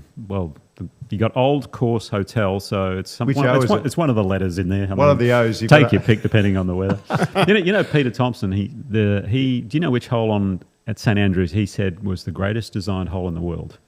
you got Old Course Hotel, so it's it's one of the letters in there. One of the O's. Take your pick depending on the weather. you know Peter Thompson. Do you know which hole at St Andrews he said was the greatest designed hole in the world?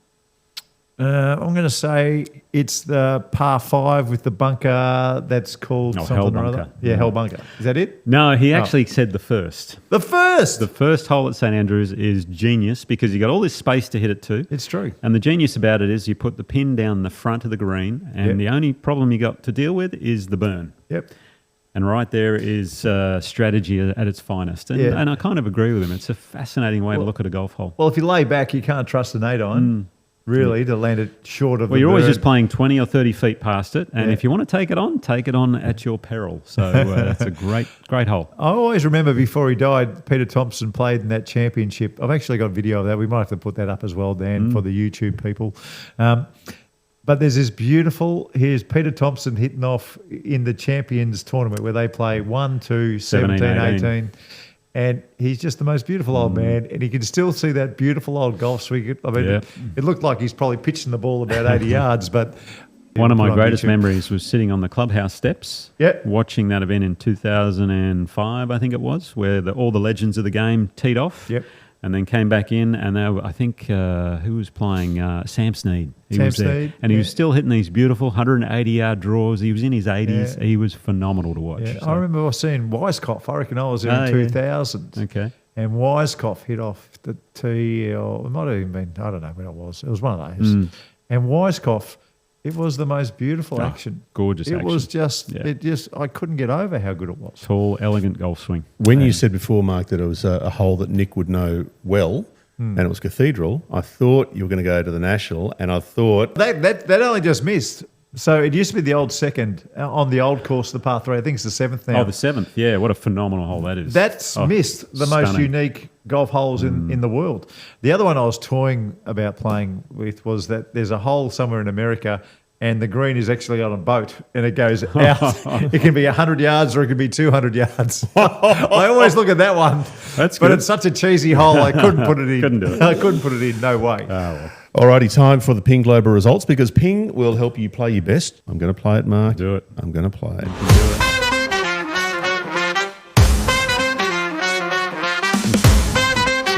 I'm going to say it's the par 5 with the bunker that's called something Hell or Bunker. other. Yeah, Hell Bunker. Is that it? No, he actually said the first. The first? The first hole at St Andrews is genius because you got all this space to hit it to. It's true. And the genius about it is you put the pin down the front of the green, and the only problem you got to deal with is the burn. Yep. And right there is strategy at its finest. And I kind of agree with him. It's a fascinating way to look at a golf hole. Well, if you lay back, you can't trust an 8-iron. Really, to land it short of the you're always bird. just playing 20 or 30 feet past it. And if you want to take it on at your peril. So it's a great hole. I always remember before he died, Peter Thompson played in that championship. I've actually got video of that. We might have to put that up as well, Dan, for the YouTube people. But there's this here's Peter Thompson hitting off in the Champions tournament where they play 1, 2, 17, 18. And he's just the most beautiful old man, and you can still see that beautiful old golf swing. I mean, it looked like he's probably pitching the ball about 80 yards, but... One of my greatest memories was sitting on the clubhouse steps, watching that event in 2005, I think it was, where all the legends of the game teed off. Yep. And then came back in, and I think who was playing? Sam Snead. He was there. And he was still hitting these beautiful 180-yard draws. He was in his 80s. Yeah. He was phenomenal to watch. Yeah. So. I remember seeing Weiskopf. I reckon I was there in 2000. Okay. And Weiskopf hit off the tee, or it might have even been, I don't know when it was. It was one of those. And Weiskopf, it was the most beautiful action. Gorgeous action. It was just, I couldn't get over how good it was. Tall, elegant golf swing. When you said before, Mark, that it was a hole that Nick would know well, and it was Cathedral, I thought you were going to go to the National, and I thought... That only just missed. So it used to be the old second on the old course, the par 3. I think it's the 7th now. Oh, the 7th. Yeah, what a phenomenal hole that is. That's missed the most unique golf holes in the world. The other one I was toying about playing with was that there's a hole somewhere in America and the green is actually on a boat, and it goes out. It can be 100 yards or it can be 200 yards. I always look at that one. That's but good. it's such a cheesy hole, I couldn't put it in. Couldn't do it. I couldn't put it in, no way. Alrighty, time for the Ping Global results because Ping will help you play your best. I'm going to play it, Mark. Do it. I'm going to play it.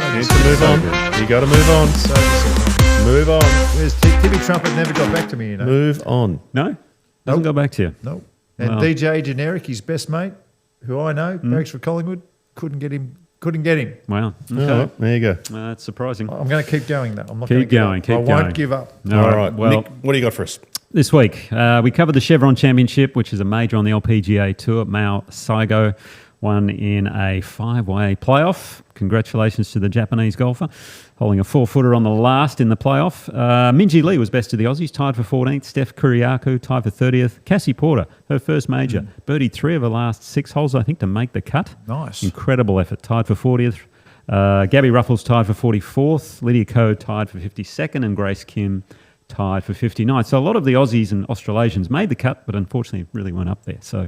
You need to move on. You got to move on. So disappointing. Move on. Where's Timmy Trumpet never got back to me, you know. Move on. No? Doesn't go back to you. No. And Well. DJ Generic, his best mate, who I know, barracks for Collingwood, couldn't get him. Wow. Okay. All right, there you go. That's surprising. I'm going to keep going, though. I'm not Keep going to give going, up. keep I going. won't give up. All right. Well, Nick, what do you got for us? this week, we covered the Chevron Championship, which is a major on the LPGA Tour. Mao Saigo won in a 5-way playoff. Congratulations to the Japanese golfer, holding a 4-footer on the last in the playoff. Minjee Lee was best of the Aussies, tied for 14th. Steph Kuriakou tied for 30th. Cassie Porter, her first major, birdied 3 of her last 6 holes, I think, to make the cut. Nice. Incredible effort, tied for 40th. Gabby Ruffles tied for 44th. Lydia Ko tied for 52nd. And Grace Kim tied for 59th. So a lot of the Aussies and Australasians made the cut, but unfortunately really weren't up there. So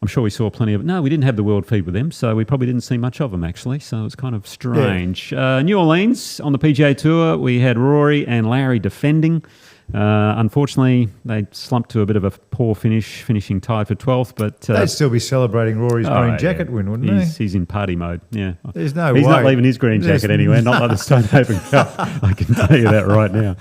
I'm sure we saw plenty of it. No, we didn't have the world feed with them, so we probably didn't see much of them, actually. So it was kind of strange. New Orleans, on the PGA Tour, we had Rory and Larry defending. Unfortunately, they slumped to a bit of a poor finish, finishing tied for 12th. But They'd still be celebrating Rory's green jacket win, wouldn't they? He's in party mode, yeah. There's no He's way. not leaving his green jacket anywhere, not like the Stonehaven Cup. I can tell you that right now.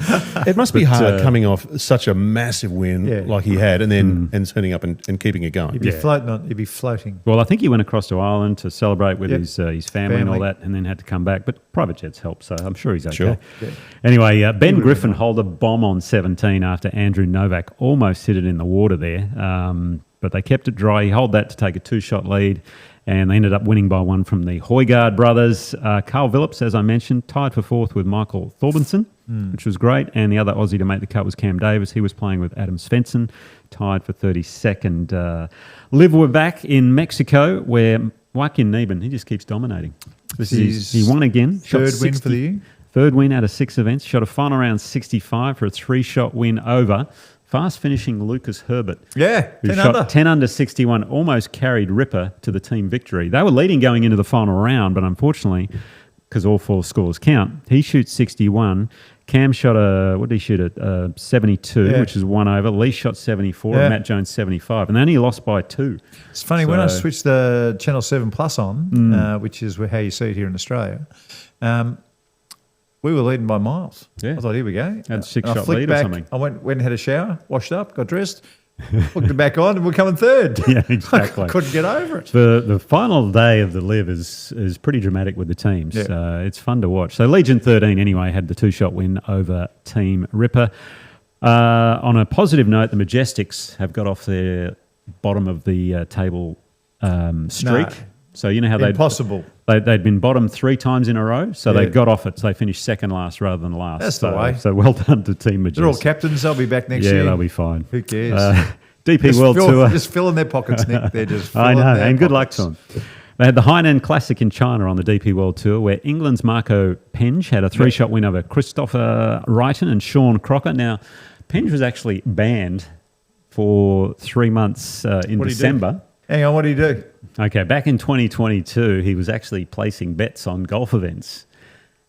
It must be hard coming off such a massive win like he had and then and turning up and keeping it going. He'd be floating on. He'd be floating. Well, I think he went across to Ireland to celebrate with his family and all that, and then had to come back. But private jets help, so I'm sure he's okay. Sure. Yeah. Anyway, Ben Griffin holed a bomb on 17 after Andrew Novak almost hit it in the water there, but they kept it dry. He holed that to take a 2-shot lead, and they ended up winning by 1 from the Højgaard brothers. Carl Phillips, as I mentioned, tied for 4th with Michael Thorbenson, which was great, and the other Aussie to make the cut was Cam Davis. He was playing with Adam Svensson, tied for 32nd. Liv, we're back in Mexico, where Joaquin Niemann, he just keeps dominating. He won again. Third win for the year. Third win out of 6 events. Shot a final round 65 for a 3-shot win over fast finishing Lucas Herbert. Yeah, who 10 shot under. 10 under 61, almost carried Ripper to the team victory. They were leading going into the final round, but unfortunately, because all 4 scores count, he shoots 61. Cam shot what did he shoot at? 72, which is 1 over. Lee shot 74, and Matt Jones 75, and they only lost by 2. It's funny, when I switched the Channel 7 Plus on, which is how you see it here in Australia, we were leading by miles. Yeah. I thought, here we go. Had a And 6-shot I flicked lead or back, something. I went and had a shower, washed up, got dressed, looked it back on, and we're coming third. Yeah, exactly. I couldn't get over it. The final day of the Live is pretty dramatic with the teams. Yeah. It's fun to watch. So Legion 13 anyway had the 2-shot win over Team Ripper. On a positive note, the Majestics have got off their bottom of the table streak. No. So you know how Impossible. They'd been bottom 3 times in a row, so they got off it. So they finished second last rather than last. That's the way. So well done to Team Majestics. They're all captains. They'll be back next year. Yeah, they'll be fine. Who cares? DP World Tour. Just fill in their pockets, Nick. They're just I filling know, their and good luck pockets. to them. They had the Hainan Classic in China on the DP World Tour, where England's Marco Penge had a 3-shot win over Christopher Wrighton and Sean Crocker. Now, Penge was actually banned for 3 months in What'd he December. do? Hang on, what did he do? Okay, back in 2022, he was actually placing bets on golf events,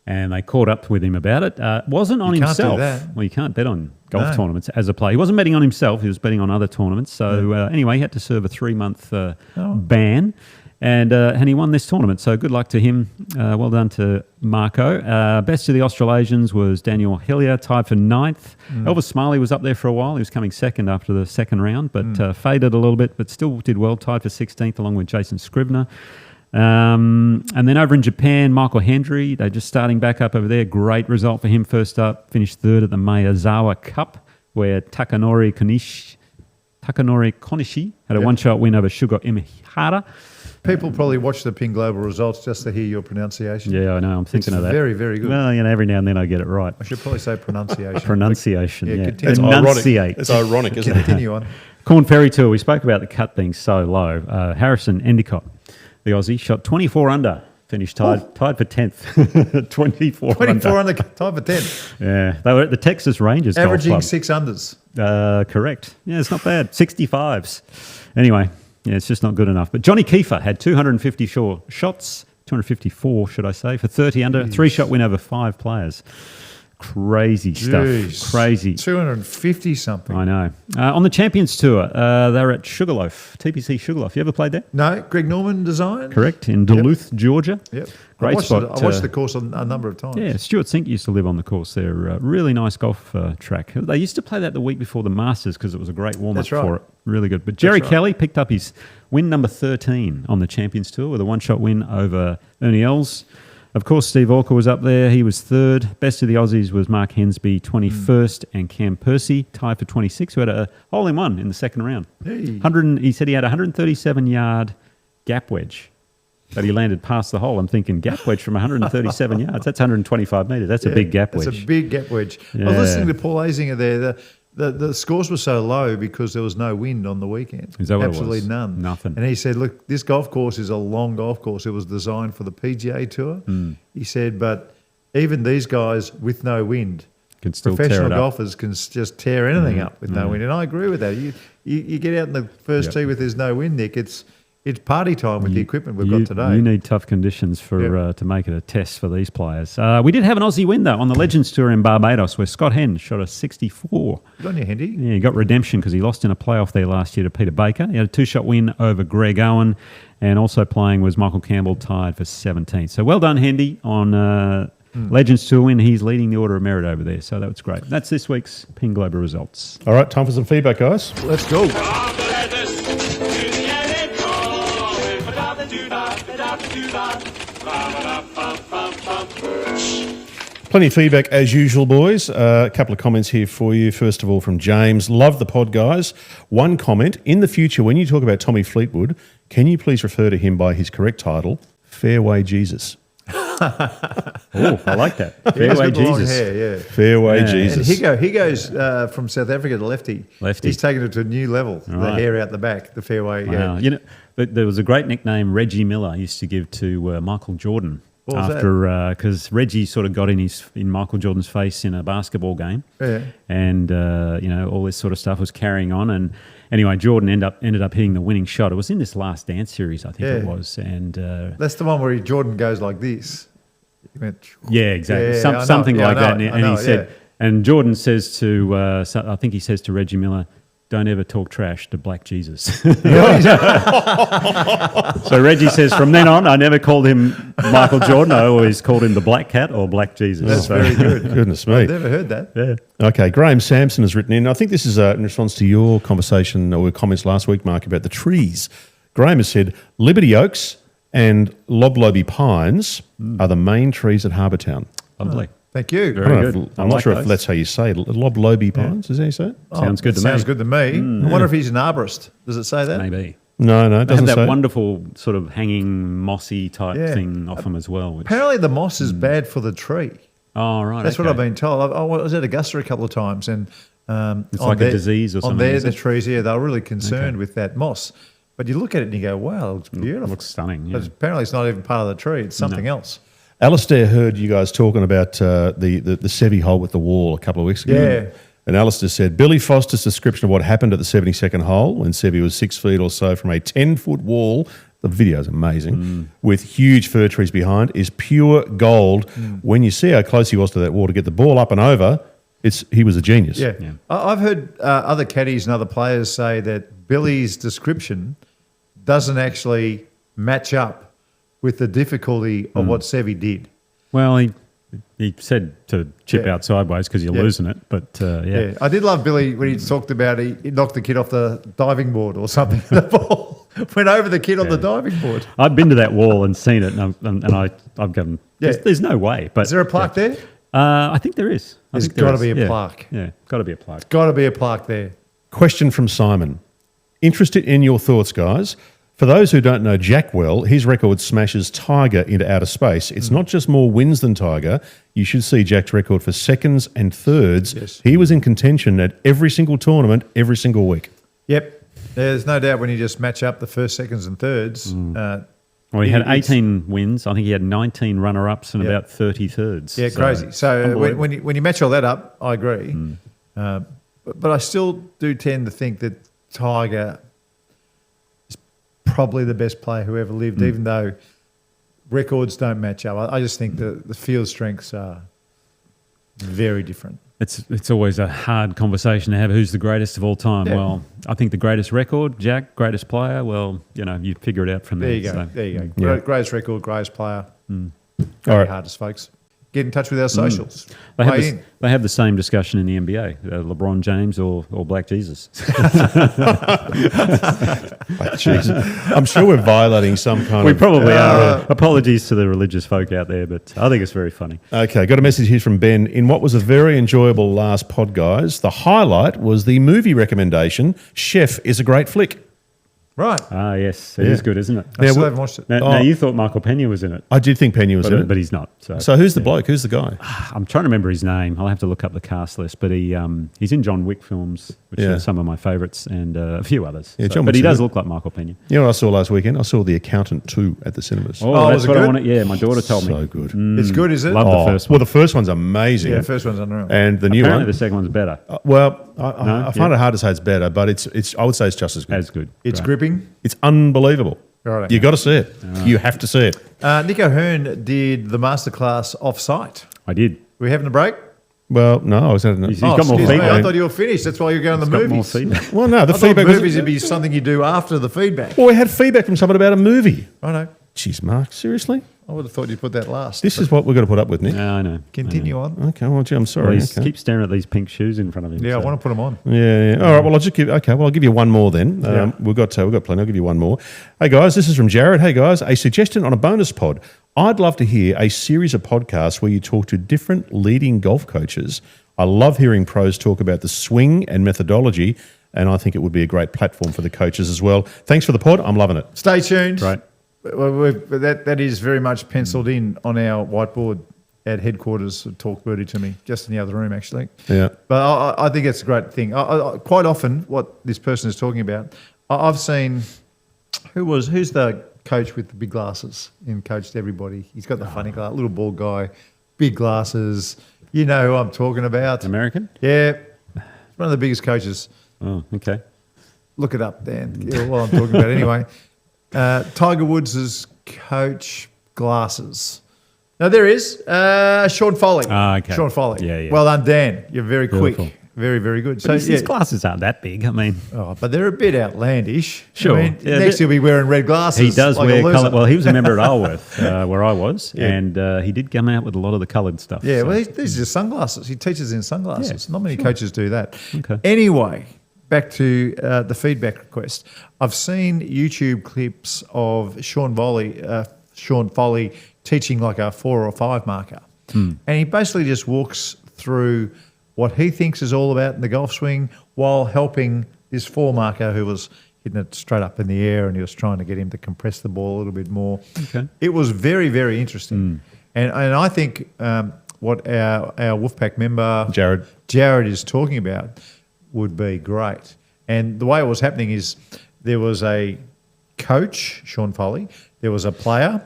and they caught up with him about it. Wasn't on You can't do himself. that. Well, you can't bet on golf tournaments as a player. He wasn't betting on himself. He was betting on other tournaments. So anyway, he had to serve a 3-month ban, and he won this tournament. So good luck to him. Well done to Marco. Best of the Australasians was Daniel Hillier, tied for 9th. Elvis Smiley was up there for a while. He was coming second after the second round, but faded a little bit, but still did well, tied for 16th along with Jason Scrivener. And then over in Japan, Michael Hendry, they're just starting back up over there. Great result for him first up. Finished 3rd at the Miyazawa Cup, where Takanori Konishi had a 1-shot win over Shugo Imihara. People probably watch the Ping Global results just to hear your pronunciation. Yeah, I know. I'm thinking of that. Very, very good. Well, every now and then I get it right. I should probably say pronunciation. Pronunciation, yeah. continue. It's ironic. It's ironic, isn't it? Continue on. Corn Ferry Tour, we spoke about the cut being so low. Harrison Endicott, the Aussie, shot 24 under Finished tied for 10th. 24 under, tied for 10th. Yeah, they were at the Texas Rangers Averaging Golf 6 unders. Club. Correct. Yeah, it's not bad. 65s. Anyway, yeah, it's just not good enough. But Johnny Kiefer had 254 shots, 254, should I say, for 30 under, 3-shot win over 5 players. Crazy stuff. Crazy. 250 something. I know. On the Champions Tour, they're at Sugarloaf, TPC Sugarloaf. You ever played there? No, Greg Norman design. Correct, in Duluth, Georgia. Yep. Great spot. I watched the course a number of times. Yeah, Stuart Sink used to live on the course there. Really nice golf track. They used to play that the week before the Masters because it was a great warm-up for it. Really good. But Jerry Kelly picked up his win number 13 on the Champions Tour with a one-shot win over Ernie Els. Of course, Steve Orker was up there. He was third. Best of the Aussies was Mark Hensby, 21st, and Cam Percy, tied for 26, who had a hole-in-one in the second round. Hey. He said he had a 137-yard gap wedge that he landed past the hole. I'm thinking gap wedge from 137 yards. That's 125 metres. That's a big gap wedge. That's a big gap wedge. Yeah. I was listening to Paul Azinger there. The scores were so low because there was no wind on the weekend. Is that what Absolutely it was? none. Nothing. And he said, look, this golf course is a long golf course. It was designed for the PGA Tour. He said, but even these guys with no wind, can still professional tear it up. golfers can just tear anything up with no wind. And I agree with that. You get out in the first tee with there's no wind, Nick. It's party time with the equipment we've got today. You need tough conditions for to make it a test for these players. We did have an Aussie win, though, on the Legends Tour in Barbados, where Scott Henn shot a 64. Good on you, Hendy. Yeah, he got redemption because he lost in a playoff there last year to Peter Baker. He had a 2-shot win over Greg Owen, and also playing was Michael Campbell, tied for 17. So well done, Hendy, on Legends Tour win. He's leading the Order of Merit over there, so that was great. That's this week's Ping Global results. All right, time for some feedback, guys. Let's go. Plenty of feedback as usual, boys. A couple of comments here for you. First of all, from James. Love the pod, guys. One comment. In the future, when you talk about Tommy Fleetwood, can you please refer to him by his correct title, Fairway Jesus? Oh, I like that. Fairway Jesus. Long hair, yeah. Fairway Jesus. And he goes from South Africa to lefty. Lefty. He's taken it to a new level. All the right. hair out the back, the fairway. Wow. Yeah. You know, there was a great nickname Reggie Miller used to give to Michael Jordan. What was after because Reggie sort of got in Michael Jordan's face in a basketball game, and all this sort of stuff was carrying on, and anyway, Jordan ended up hitting the winning shot. It was in this Last Dance series, I think it was, and that's the one where Jordan goes like this. He went, yeah, exactly, yeah, something like that, and he said, and Jordan says to, I think he says to Reggie Miller, "Don't ever talk trash to Black Jesus." So Reggie says, from then on, I never called him Michael Jordan. I always called him the Black Cat or Black Jesus. That's very good. Goodness me. I've never heard that. Yeah. Okay, Graham Sampson has written in. I think this is in response to your conversation or comments last week, Mark, about the trees. Graham has said, Liberty Oaks and Lobloby Pines are the main trees at Harbour Town. Lovely. Thank you. Very good. I'm not sure if that's how you say it. Lobloby Pines, is that how you say it? Sounds good to me. Sounds good to me. I wonder if he's an arborist. Does it say that? Maybe. No, it They have doesn't that say. wonderful sort of hanging mossy type thing off them as well. Which, Apparently the moss is bad for the tree. oh, right. That's what okay. I've been told. I was at Augusta a couple of times, and It's like a disease or something, On is the it? trees, they're really concerned with that moss. But you look at it and you go, wow, it looks beautiful. It looks stunning. Yeah. But apparently it's not even part of the tree. It's something else. Alistair heard you guys talking about the Seve hole with the wall a couple of weeks ago. Yeah. And Alistair said, Billy Foster's description of what happened at the 72nd hole when Seve was 6 feet or so from a 10-foot wall, the video's amazing, with huge fir trees behind, is pure gold. When you see how close he was to that wall to get the ball up and over, he was a genius. Yeah. I've heard other caddies and other players say that Billy's description doesn't actually match up with the difficulty of what Seve did. Well, he said to chip out sideways because you're losing it, but yeah. I did love Billy when he talked about he knocked the kid off the diving board or something. The ball went over the kid on the diving board. I've been to that wall and seen it, and I've given. There's no way. But is there a plaque there? I think there is. There's got to be a plaque. Yeah, got to be a plaque. Got to be a plaque there. Question from Simon. Interested in your thoughts, guys. For those who don't know Jack well, his record smashes Tiger into outer space. It's not just more wins than Tiger. You should see Jack's record for seconds and thirds. Yes. He was in contention at every single tournament, every single week. Yep. There's no doubt when you just match up the first, seconds and thirds, Well, he had 18 wins. I think he had 19 runner-ups and about 30 thirds. Yeah, crazy. So when you match all that up, I agree. But I still do tend to think that Tiger is probably the best player who ever lived, even though records don't match up. I just think the field strengths are very different. It's always a hard conversation to have. Who's the greatest of all time? Yeah. Well, I think the greatest record, Jack, greatest player. Well, you figure it out from there. There you go. So. There you go. Yeah. Greatest record, greatest player. All right, hardest folks. Get in touch with our socials. They have the same discussion in the NBA, LeBron James or Black Jesus. Black Jesus. I'm sure we're violating some kind We probably are. Apologies to the religious folk out there, but I think it's very funny. Okay, got a message here from Ben. In what was a very enjoyable last pod, guys, the highlight was the movie recommendation, Chef is a Great Flick. Right. Ah, yes. It is good, isn't it? I still haven't watched it. Now, you thought Michael Pena was in it. I did think Pena was in it. But he's not. So who's the bloke? Who's the guy? I'm trying to remember his name. I'll have to look up the cast list. But he's in John Wick films, which are some of my favourites, and a few others. Yeah, but he does look like Michael Pena. You know what I saw last weekend? I saw The Accountant 2 at the cinemas. Oh, that's what I wanted. Yeah, my daughter told me. So good. It's good, is it? Love the first one. Well, the first one's amazing. Yeah, the first one's unreal. And the new one. The second one's better. I find it hard to say it's better, but it's. I would say it's just as good. As good. It's gripping. It's unbelievable. Right. You got to see it. You have to see it. Nico Hearn did the masterclass off-site. I did. Are we having a break? Well, no, I was having. He's got more feedback. I thought you were finished. That's why you're going to the movies. More feedback. Well, no, the feedback. Movies would be something you do after the feedback. Well, we had feedback from someone about a movie. I know. Jeez, Mark, seriously? I would have thought you'd put that last. This is what we've got to put up with, Nick. I know. Continue on. Okay, well, gee, I'm sorry. Well, keep staring at these pink shoes in front of him. Yeah, I want to put them on. Yeah. All right, well, I'll give you one more then. We've got plenty. I'll give you one more. Hey, guys, this is from Jared. Hey, guys, a suggestion on a bonus pod. I'd love to hear a series of podcasts where you talk to different leading golf coaches. I love hearing pros talk about the swing and methodology, and I think it would be a great platform for the coaches as well. Thanks for the pod. I'm loving it. Stay tuned. Right. Well, that is very much penciled in on our whiteboard at headquarters of Talkbirdietome, just in the other room, actually. Yeah. But I think it's a great thing. Quite often, what this person is talking about, I've seen who's the coach with the big glasses and coached everybody. He's got the funny glass, little bald guy, big glasses. You know who I'm talking about. American? Yeah. One of the biggest coaches. Oh, okay. Look it up, Dan, while I'm talking about it anyway. Tiger Woods' coach, glasses. Now, there is Sean Foley. Okay. Sean Foley. Yeah. Well done, Dan. You're very Beautiful. quick. Very, very good. But his glasses aren't that big. I mean, but they're a bit outlandish. Sure. I mean, next he'll be wearing red glasses. He does like wear colour. Well, he was a member at Alworth, Yeah. where I was, and he did come out with a lot of the coloured stuff. Yeah, so. well, these are just sunglasses. He teaches in sunglasses. Yeah, Not many coaches do that. Okay. Anyway, back to the feedback request. I've seen YouTube clips of Sean Foley teaching like a 4 or 5 marker. And he basically just walks through what he thinks is all about in the golf swing while helping this 4 marker who was hitting it straight up in the air, and he was trying to get him to compress the ball a little bit more. Okay. It was very, very interesting. And I think what our Wolfpack member Jared is talking about would be great. And the way it was happening is there was a coach, Sean Foley, there was a player,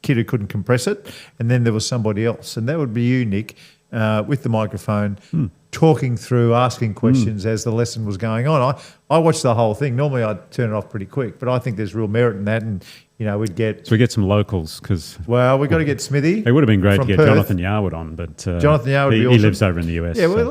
kid who couldn't compress it, and then there was somebody else. And that would be you, Nick, with the microphone, talking through, asking questions as the lesson was going on. I watched the whole thing. Normally I'd turn it off pretty quick, but I think there's real merit in that. And, we'd get... So we get some locals because... Well, we've got to get Smithy. It would have been great to get Perth. Jonathan Yarwood on, but... Jonathan Yarwood would be he awesome. lives over in the US. Yeah, well,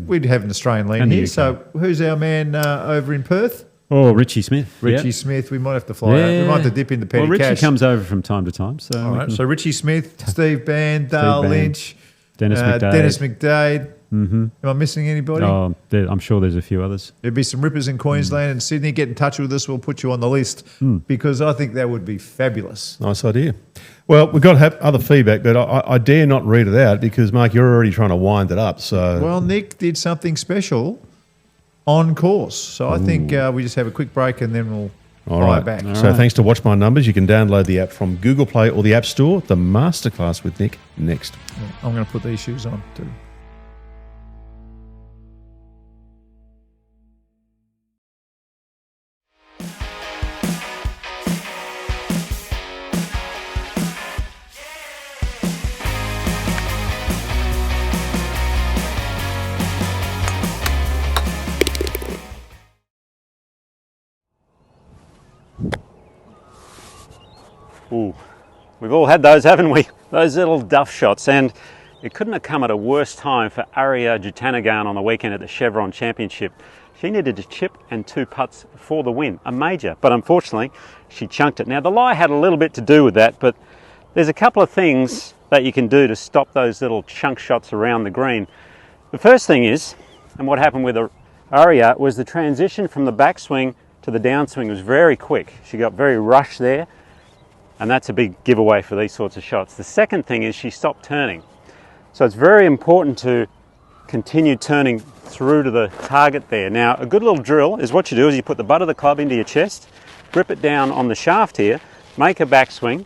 we'd have an Australian lean And the here. UK. So who's our man over in Perth? Oh, Richie Smith. Richie Smith. We might have to fly out. We might have to dip into petty Richie cash. comes over from time to time. So all right. So Richie Smith, Steve Band, Dale Lynch, Dennis McDade. Dennis McDade. Am I missing anybody? Oh, I'm sure there's a few others. There'd be some rippers in Queensland and Sydney. Get in touch with us. We'll put you on the list because I think that would be fabulous. Nice idea. Well, we've got to have other feedback, but I dare not read it out because, Mark, you're already trying to wind it up. So, well, Nick did something special on course. So I think we just have a quick break and then we'll fire back. So thanks to Watch My Numbers. You can download the app from Google Play or the App Store. The Masterclass with Nick next. I'm going to put these shoes on too. We've all had those, haven't we? Those little duff shots. And it couldn't have come at a worse time for Ariya Jutanugarn on the weekend at the Chevron Championship. She needed a chip and 2 putts for the win, a major, but unfortunately she chunked it. Now the lie had a little bit to do with that, but there's a couple of things that you can do to stop those little chunk shots around the green. The first thing is, and what happened with Ariya, was the transition from the backswing to the downswing was very quick. She got very rushed there, and that's a big giveaway for these sorts of shots. The second thing is she stopped turning. So it's very important to continue turning through to the target there. Now, a good little drill is what you do is you put the butt of the club into your chest, grip it down on the shaft here, make a backswing,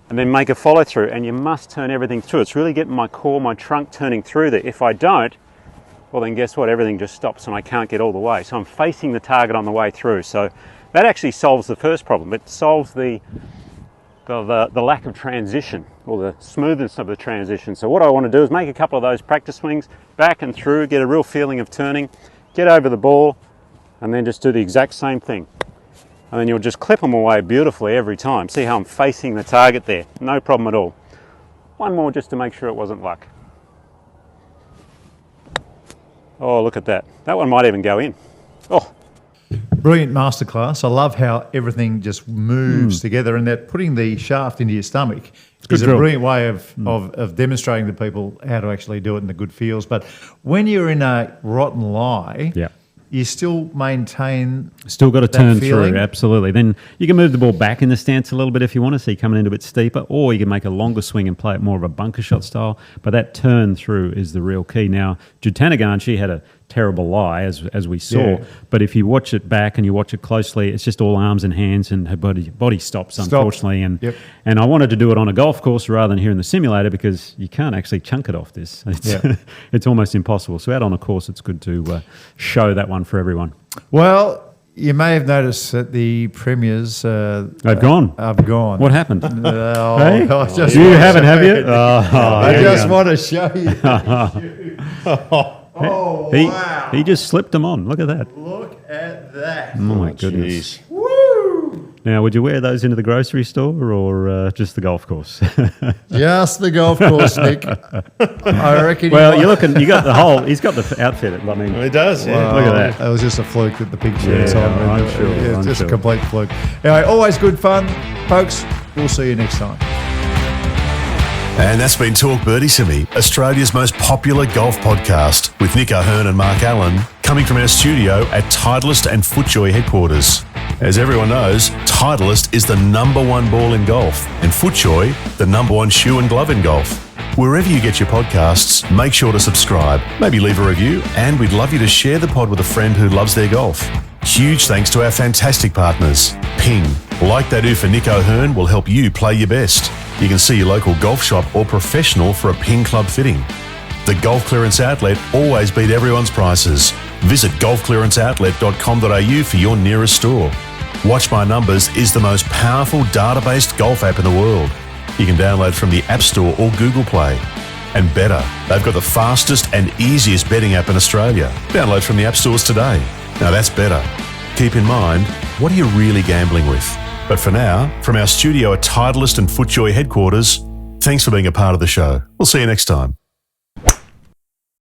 and then make a follow through, and you must turn everything through. It's really getting my core, my trunk turning through there. If I don't, well then guess what, everything just stops and I can't get all the way. So I'm facing the target on the way through. So that actually solves the first problem. It solves the lack of transition, or the smoothness of the transition. So what I want to do is make a couple of those practice swings, back and through, get a real feeling of turning, get over the ball, and then just do the exact same thing. And then you'll just clip them away beautifully every time. See how I'm facing the target there? No problem at all. One more just to make sure it wasn't luck. Oh, look at that. That one might even go in. Oh. Brilliant masterclass. I love how everything just moves together, and that putting the shaft into your stomach is a brilliant way of demonstrating to people how to actually do it in the good feels. But when you're in a rotten lie, you still maintain Still got to turn feeling. through, absolutely. Then you can move the ball back in the stance a little bit if you want to, so you're coming in a bit steeper, or you can make a longer swing and play it more of a bunker shot style. But that turn through is the real key. Now, Jutanugarn, she had a terrible lie, as we saw. But if you watch it back and you watch it closely, it's just all arms and hands, and her body stops, unfortunately. And I wanted to do it on a golf course rather than here in the simulator, because you can't actually chunk it off this. It's almost impossible. So out on a course, it's good to show that one for everyone. Well, you may have noticed that the premiers they've gone. I've gone. What happened? Hey? You haven't, have you? I just want to show you. Wow. He just slipped them on. Look at that. Look at that. Oh, my goodness. Woo! Now, would you wear those into the grocery store or just the golf course? Just the golf course, Nick. I reckon. Well, you're looking. You got the whole. He's got the outfit. I mean, It does, yeah. Wow. Look at that. That was just a fluke that the picture is on. I'm sure. It's just a complete fluke. Anyway, always good fun, folks. We'll see you next time. And that's been Talk Birdie to Me, Australia's most popular golf podcast, with Nick O'Hearn and Mark Allen, coming from our studio at Titleist and FootJoy headquarters. As everyone knows, Titleist is the #1 ball in golf, and FootJoy, the #1 shoe and glove in golf. Wherever you get your podcasts, make sure to subscribe, maybe leave a review, and we'd love you to share the pod with a friend who loves their golf. Huge thanks to our fantastic partners. Ping, like they do for Nick O'Hearn, will help you play your best. You can see your local golf shop or professional for a Ping club fitting. The Golf Clearance Outlet always beat everyone's prices. Visit golfclearanceoutlet.com.au for your nearest store. Watch My Numbers is the most powerful data-based golf app in the world. You can download from the App Store or Google Play. And better, they've got the fastest and easiest betting app in Australia. Download from the App Stores today. Now that's better. Keep in mind, what are you really gambling with? But for now, from our studio at Titleist and FootJoy headquarters, thanks for being a part of the show. We'll see you next time.